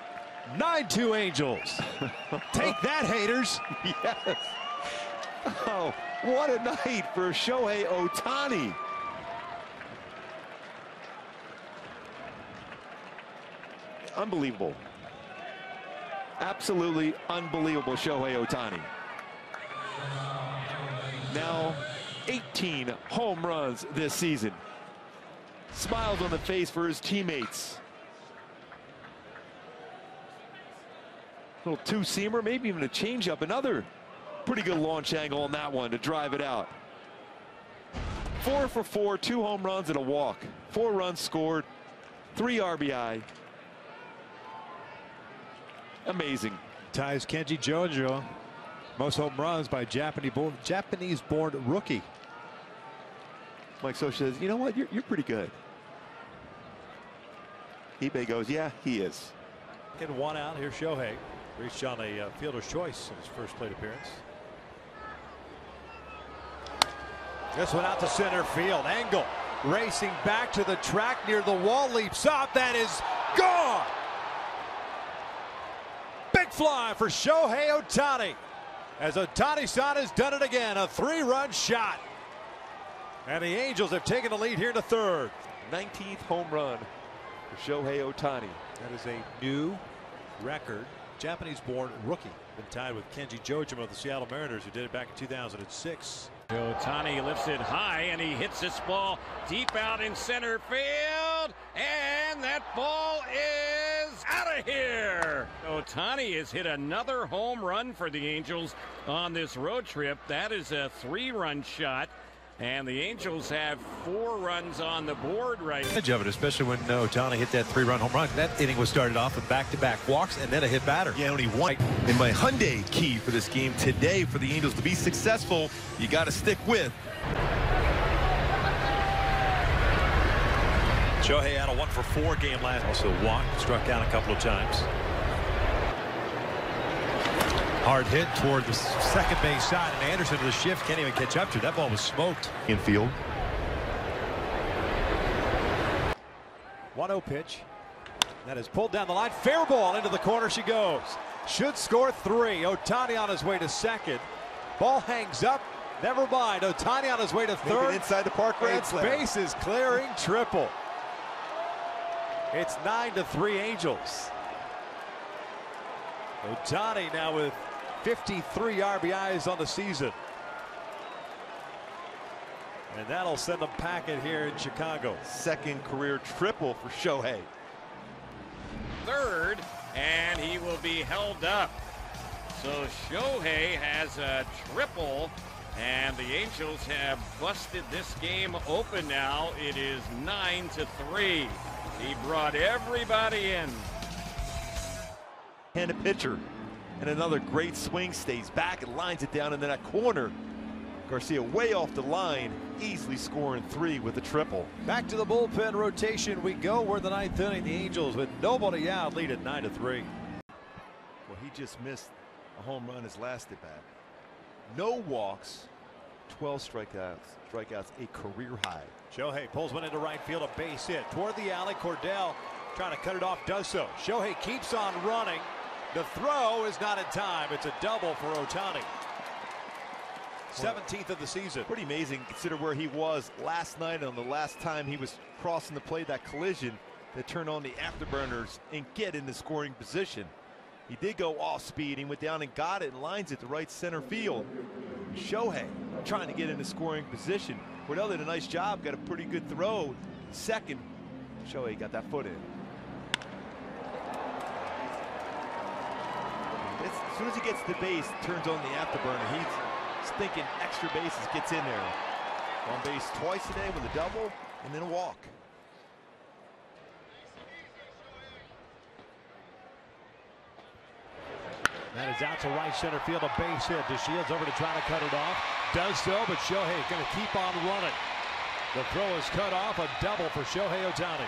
9-2 Angels. Take that, haters.
Yes. Oh, what a night for Shohei Ohtani. Unbelievable. Absolutely unbelievable, Shohei Ohtani. Now 18 home runs this season. Smiles on the face for his teammates. Little two-seamer, maybe even a changeup. Another pretty good launch angle on that one to drive it out. 4 for 4, 2 home runs and a walk. 4 runs scored, 3 RBI. Amazing.
Ties Kenji Jojima. Most home runs by Japanese-born rookie.
Mike Scioscia says, you know what, you're pretty good. Ibe goes, yeah, he is.
Getting one out. Here's Shohei. Reached on a fielder's choice in his first plate appearance. This one out to center field. Engel racing back to the track near the wall. Leaps up. That is gone. Big fly for Shohei Ohtani. As Ohtani-san has done it again. A 3-run shot. And the Angels have taken the lead here in the third.
19th home run for Shohei Ohtani.
That is a new record. Japanese-born rookie. Been tied with Kenji Jojima of the Seattle Mariners, who did it back in 2006.
Ohtani lifts it high, and he hits this ball deep out in center field. And that ball is out of here. Ohtani has hit another home run for the Angels on this road trip. That is a 3-run shot. And the Angels have 4 runs on the board right now.
Of it, especially when Ohtani hit that 3-run home run. That inning was started off with back-to-back walks and then a hit batter.
Yeah, only one. In my Hyundai key for this game today for the Angels to be successful, you got to stick with.
Shohei had a 1-for-4 game last. Also walked, struck out a couple of times. Hard hit toward the second base side, and Anderson to the shift can't even catch up to it. That ball was smoked.
Infield.
1-0 pitch. That is pulled down the line. Fair ball into the corner she goes. Should score 3. Ohtani on his way to second. Ball hangs up. Never mind. Ohtani on his way to third.
Inside the park grand slam.
Bases clearing triple. It's 9-3 Angels. Ohtani now with 53 RBIs on the season. And that'll send them packing here in Chicago.
Second career triple for Shohei.
Third, and he will be held up. So Shohei has a triple, and the Angels have busted this game open now. It is 9-3. He brought everybody in.
And a pitcher. And another great swing, stays back and lines it down into that corner. Garcia way off the line, easily scoring 3 with a triple.
Back to the bullpen rotation we go. We're in the 9th inning. The Angels with nobody out lead at 9-3.
Well, he just missed a home run his last at bat. No walks, 12 strikeouts, a career high.
Shohei pulls one into right field, a base hit toward the alley. Cordell trying to cut it off, does so. Shohei keeps on running. The throw is not in time. It's a double for Ohtani. 17th of the season.
Pretty amazing. Consider where he was last night on the last time he was crossing the plate, that collision that turned on the afterburners and get in the scoring position. He did go off speed. He went down and got it and lines it to right center field. Shohei trying to get in the scoring position. Waddell did a nice job, got a pretty good throw. Second, Shohei got that foot in. As soon as he gets to the base, turns on the afterburner. He's thinking extra bases, gets in there. On base twice today with a double and then a walk.
That is out to right center field, a base hit. DeShields over to try to cut it off. Does so, but Shohei going to keep on running. The throw is cut off, a double for Shohei Ohtani.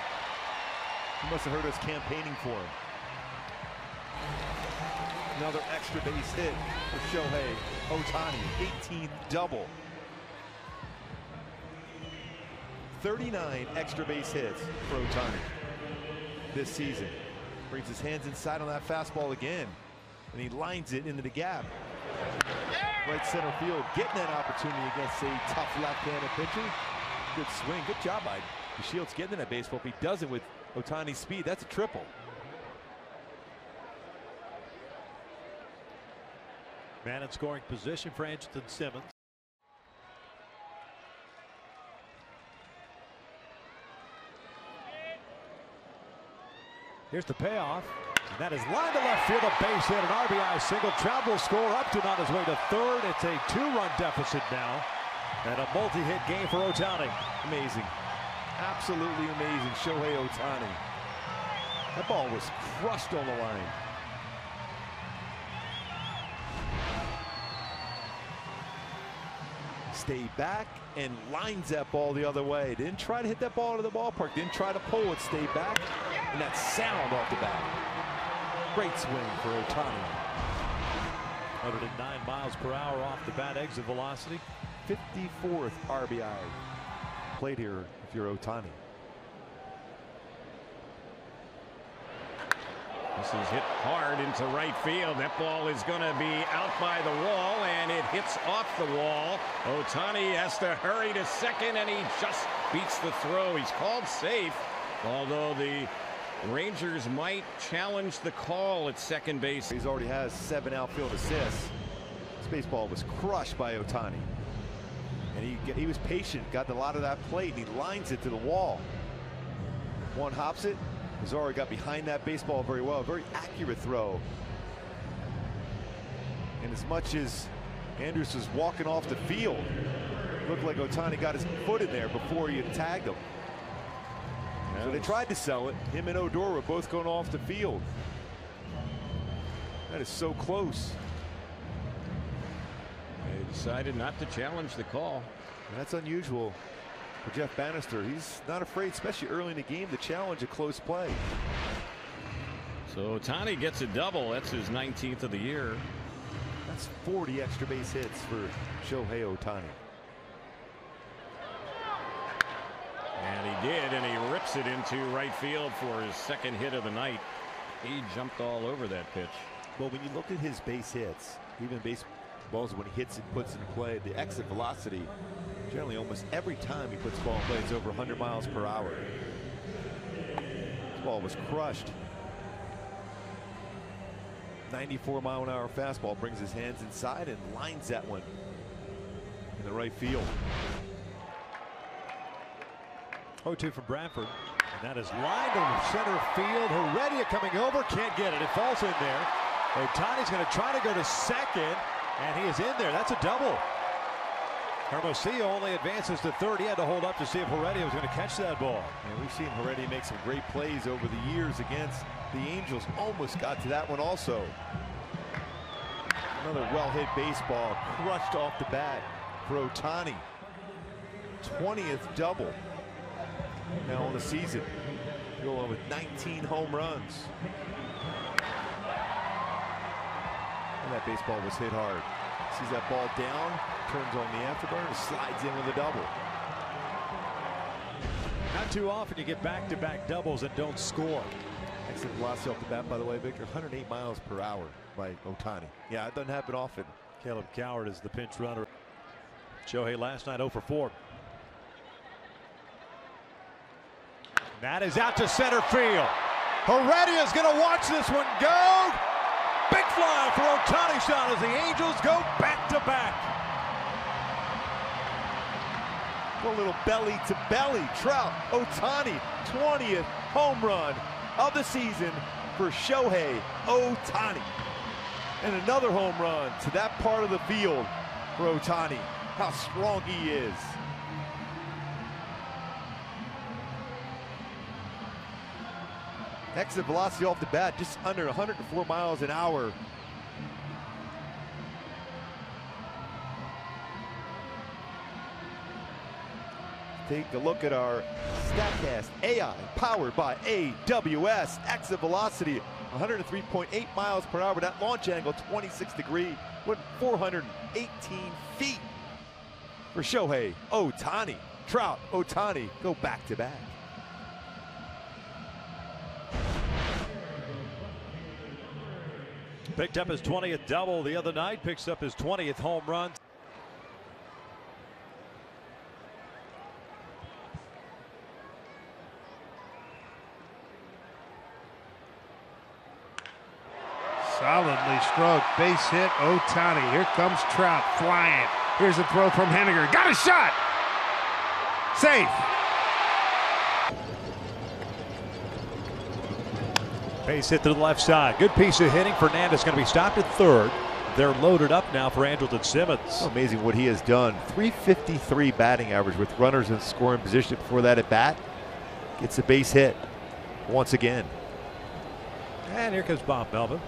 He must have heard us campaigning for him. Another extra base hit for Shohei Ohtani, 18th double. 39 extra base hits for Ohtani this season. Brings his hands inside on that fastball again, and he lines it into the gap. Right center field, getting that opportunity against a tough left-handed pitcher. Good swing, good job by DeShields getting in that baseball. If he does it with Ohtani's speed, that's a triple.
Man in scoring position for Andrelton Simmons. Here's the payoff. And that is line to left field, a base hit, an RBI single. Trout will score. Upton on his way to third. It's a 2-run deficit now. And a multi-hit game for Ohtani.
Amazing. Absolutely amazing. Shohei Ohtani. That ball was crushed on the line. Stayed back and lines that ball the other way. Didn't try to hit that ball into the ballpark. Didn't try to pull it. Stayed back. And that sound off the bat. Great swing for Ohtani.
109 miles per hour off the bat exit velocity.
54th RBI played here if you're Ohtani.
This is hit hard into right field. That ball is going to be out by the wall, and it hits off the wall. Ohtani has to hurry to second, and he just beats the throw. He's called safe, although the Rangers might challenge the call at second base.
He's already has 7 outfield assists. This baseball was crushed by Ohtani. And he was patient, got a lot of that plate, and he lines it to the wall. One hops it. Mazara got behind that baseball very well. Very accurate throw. And as much as Andrus was walking off the field, looked like Ohtani got his foot in there before he had tagged him. So they tried to sell it. Him and Odor were both going off the field. That is so close.
They decided not to challenge the call.
That's unusual for Jeff Bannister. He's not afraid, especially early in the game, to challenge a close play.
So Ohtani gets a double. That's his 19th of the year.
That's 40 extra base hits for Shohei Ohtani.
And he did, and he rips it into right field for his second hit of the night. He jumped all over that pitch.
Well, when you look at his base hits, even baseballs when he hits and puts in play, the exit velocity, generally almost every time he puts the ball in play, it's over 100 miles per hour. This ball was crushed. 94-mile-an-hour fastball, brings his hands inside and lines that one in the right field.
0-2 from Bradford, and that is lined to center field. Heredia coming over, can't get it. It falls in there. Ohtani's going to try to go to second, and he is in there. That's a double. Hermosillo only advances to third. He had to hold up to see if Heredia was going to catch that ball.
And we've seen Heredia make some great plays over the years against the Angels. Almost got to that one also. Another well-hit baseball crushed off the bat for Ohtani. 20th double now on the season. Going with 19 home runs. And that baseball was hit hard. Sees that ball down, turns on the afterburner, slides in with a double.
Not too often you get back-to-back doubles and don't score.
Exit velocity off the bat, by the way, Victor, 108 miles per hour by Ohtani. Yeah, it doesn't happen often.
Caleb Coward is the pinch runner. Shohei last night 0 for 4. That is out to center field. Heredia's going to watch this one go. Big fly for Ohtani as the Angels go back-to-back.
A little belly-to-belly. Trout, Ohtani, 20th home run of the season for Shohei Ohtani. And another home run to that part of the field for Ohtani. How strong he is. Exit velocity off the bat, just under 104 miles an hour. Take a look at our StatCast AI, powered by AWS. Exit velocity, 103.8 miles per hour. That launch angle, 26 degrees, with 418 feet for Shohei Ohtani. Trout, Ohtani go back-to-back.
Picked up his 20th double the other night, picks up his 20th home run.
Solidly stroked, base hit, Ohtani. Here comes Trout flying. Here's a throw from Henniger. Got a shot! Safe!
Base hit to the left side. Good piece of hitting. Fernandez going to be stopped at third. They're loaded up now for Andrelton Simmons.
So amazing what he has done. 353 batting average with runners in scoring position before that at bat. Gets a base hit once again.
And here comes Bob Melvin.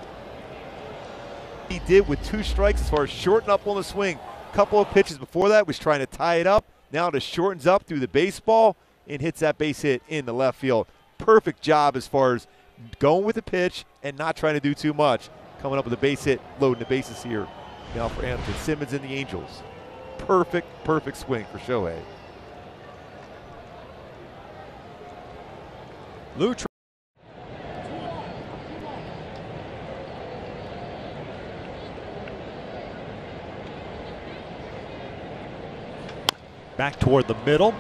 He did with 2 strikes as far as shorten up on the swing. Couple of pitches before that was trying to tie it up. Now it shortens up through the baseball and hits that base hit in the left field. Perfect job as far as going with the pitch and not trying to do too much. Coming up with a base hit, loading the bases here now for Andrelton Simmons and the Angels. Perfect swing for Shohei.
Lou back toward the middle.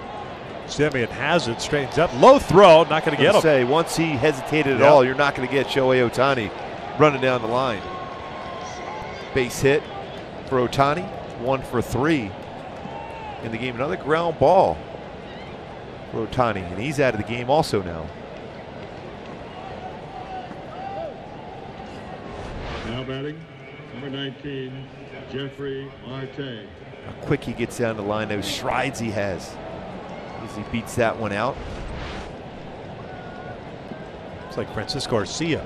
Simeon has it, straightens up, low throw, not going to get him.
Once he hesitated at all, you're not going to get Shohei Ohtani running down the line. Base hit for Ohtani, 1 for 3 in the game. Another ground ball for Ohtani, and he's out of the game also now.
Now batting, number 19, Jeffrey Marte.
How quick he gets down the line, those strides he has. As he beats that one out.
It's like Francisco Garcia.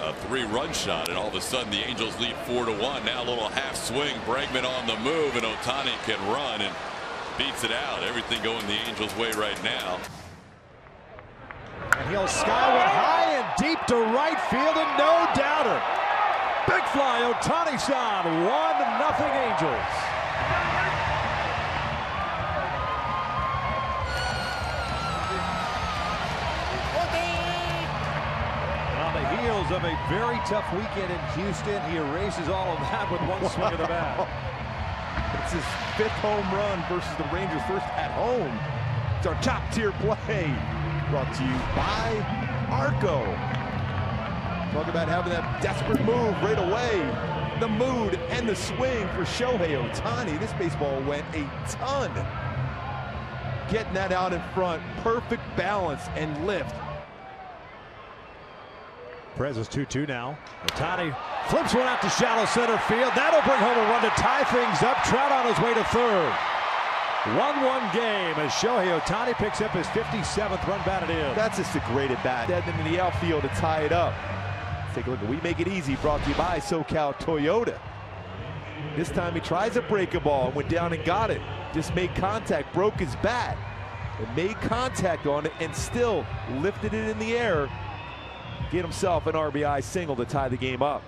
A 3-run shot, and all of a sudden the Angels lead 4-1. Now a little half swing. Bregman on the move, and Ohtani can run and beats it out. Everything going the Angels' way right now.
And he'll skyward high and deep to right field, and no doubter. Big fly, Ohtani-san, 1-0 Angels. Heels of a very tough weekend in Houston, he erases all of that with one swing of the bat.
It's his 5th home run versus the Rangers, first at home. It's our top-tier play, brought to you by Arco. Talk about having that desperate move right away. The mood and the swing for Shohei Ohtani. This baseball went a ton. Getting that out in front, perfect balance and lift.
Perez is 2-2 now. Ohtani flips one out to shallow center field. That'll bring home a run to tie things up. Trout on his way to third. 1-1 game as Shohei Ohtani picks up his 57th run batted in.
That's just a great at bat. Dead into the outfield to tie it up. Take a look at We Make It Easy, brought to you by SoCal Toyota. This time he tries to break a ball and went down and got it. Just made contact, broke his bat, and made contact on it and still lifted it in the air. Get himself an RBI single to tie the game up.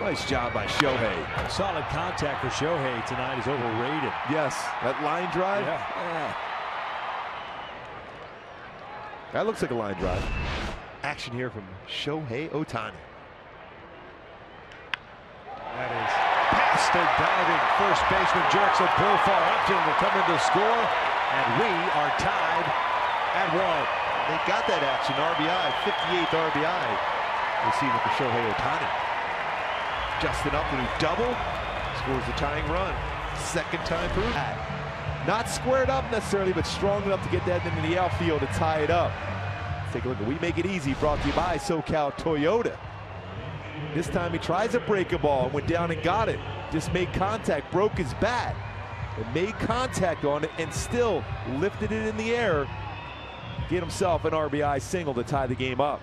Nice job by Shohei.
Solid contact for Shohei tonight is overrated.
Yes, that line drive.
Yeah.
That looks like a line drive. Action here from Shohei Ohtani.
That is pass past a diving first baseman jerks it profile. Upton will come in to score, and we are tied at 1.
They got that action, RBI, 58th RBI. Receiving for Shohei Ohtani. Justin Upton, who double, scores the tying run. Second time through. Not squared up necessarily, but strong enough to get that into the outfield to tie it up. Let's take a look at We Make It Easy, brought to you by SoCal Toyota. This time he tries a breaking ball and went down and got it. Just made contact, broke his bat, and made contact on it and still lifted it in the air. Get himself an RBI single to tie the game up.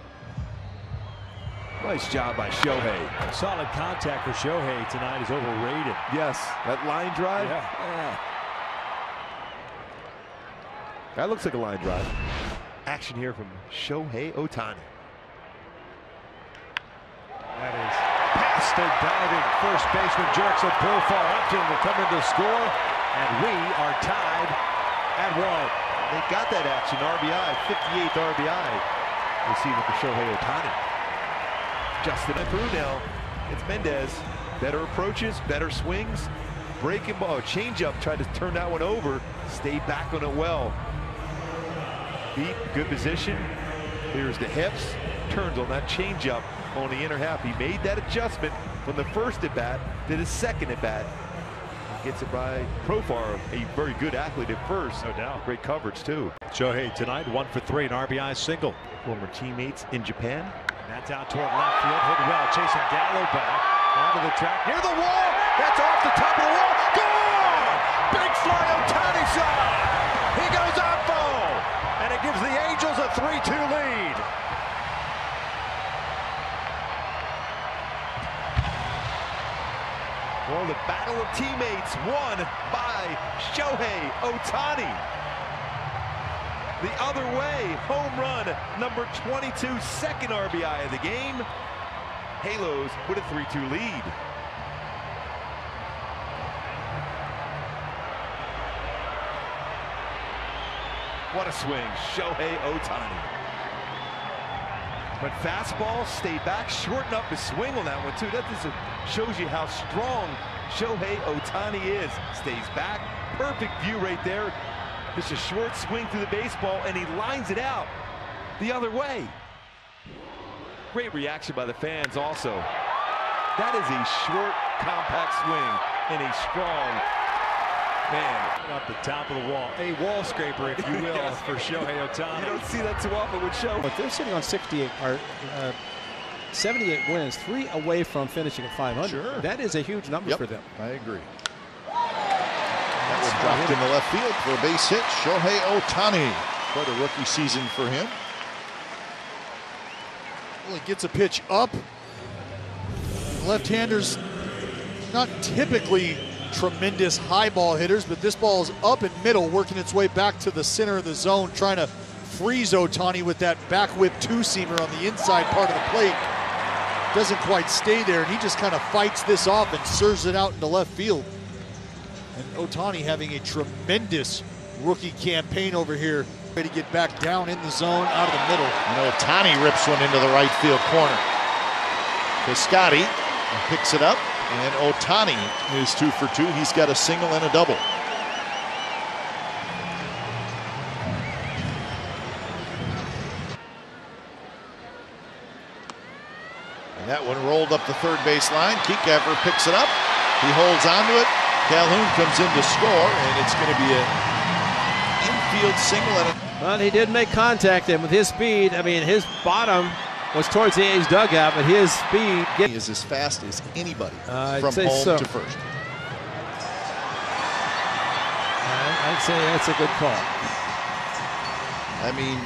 Nice job by Shohei.
Solid contact for Shohei tonight is overrated.
Yes, that line drive.
Yeah.
That looks like a line drive. Action here from Shohei Ohtani.
That is past a diving first baseman jerks it profile. Upton will come in to score, and we are tied at 1.
They got that action, RBI, 58th RBI. Receiving for Shohei Ohtani. Justin through now. It's Mendez. Better approaches, better swings. Breaking ball, changeup, tried to turn that one over. Stayed back on it well. Beat, good position. Clears the hips. Turns on that changeup on the inner half. He made that adjustment from the first at bat to the second at bat. Gets it by Profar, a very good athlete at first.
No doubt.
Great coverage too.
Shohei tonight 1 for 3, an RBI single.
Former teammates in Japan.
That's out toward left field, hit well, chasing Gallo back onto the track near the wall. That's off the top of the wall. Gone! Big fly Ohtani shot. He goes out full, and it gives the Angels a 3-2 lead.
Well, the battle of teammates won by Shohei Ohtani. The other way, home run number 22, second RBI of the game. Halos with a 3-2 lead. What a swing, Shohei Ohtani. But fastball, stay back, shorten up his swing on that one too. That just shows you how strong Shohei Ohtani is. Stays back, perfect view right there. Just a short swing through the baseball, and he lines it out the other way. Great reaction by the fans also. That is a short, compact swing and a strong man.
Up the top of the wall. A wall scraper, if you will,
Yes.
for Shohei Ohtani.
You don't see that too often with Shohei.
But they're sitting on 68 or 78 wins, 3 away from finishing at 500.
Sure.
That is a huge number for them.
I agree. That was dropped in the left field for a base hit. Shohei Ohtani. Quite a rookie season for him.
Well, he gets a pitch up. Left-handers not typically tremendous high ball hitters, but this ball is up and middle, working its way back to the center of the zone, trying to freeze Ohtani with that back whip two-seamer on the inside part of the plate. Doesn't quite stay there, and he just kind of fights this off and serves it out into left field. And Ohtani having a tremendous rookie campaign over here. Ready to get back down in the zone, out of the middle.
And Ohtani rips one into the right field corner. Piscotty picks it up, and Ohtani is 2 for 2. He's got a single and a double. And that one rolled up the third base line. Kiekever picks it up. He holds onto it. Calhoun comes in to score, and it's going to be an infield single.
Well, he did make contact, and with his speed, I mean, his bottom was towards the A's dugout, but his speed
is as fast as anybody
I'd
from
say
home
so.
to first.
I'd say that's a good call.
I mean,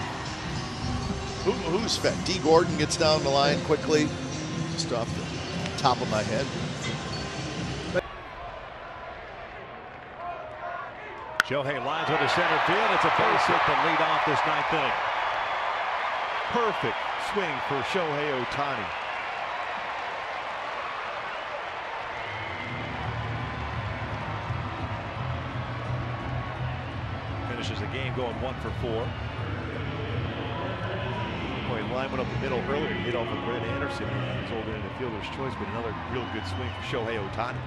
who's fast? D. Gordon gets down the line quickly, just off the top of my head.
Shohei lines into center field. It's a base hit to lead off this 9th inning.
Perfect swing for Shohei Ohtani.
Finishes the game going 1 for 4.
Boy, line went up the middle earlier. Hit off of Brett Anderson. He's holding in the fielder's choice, but another real good swing for Shohei Ohtani.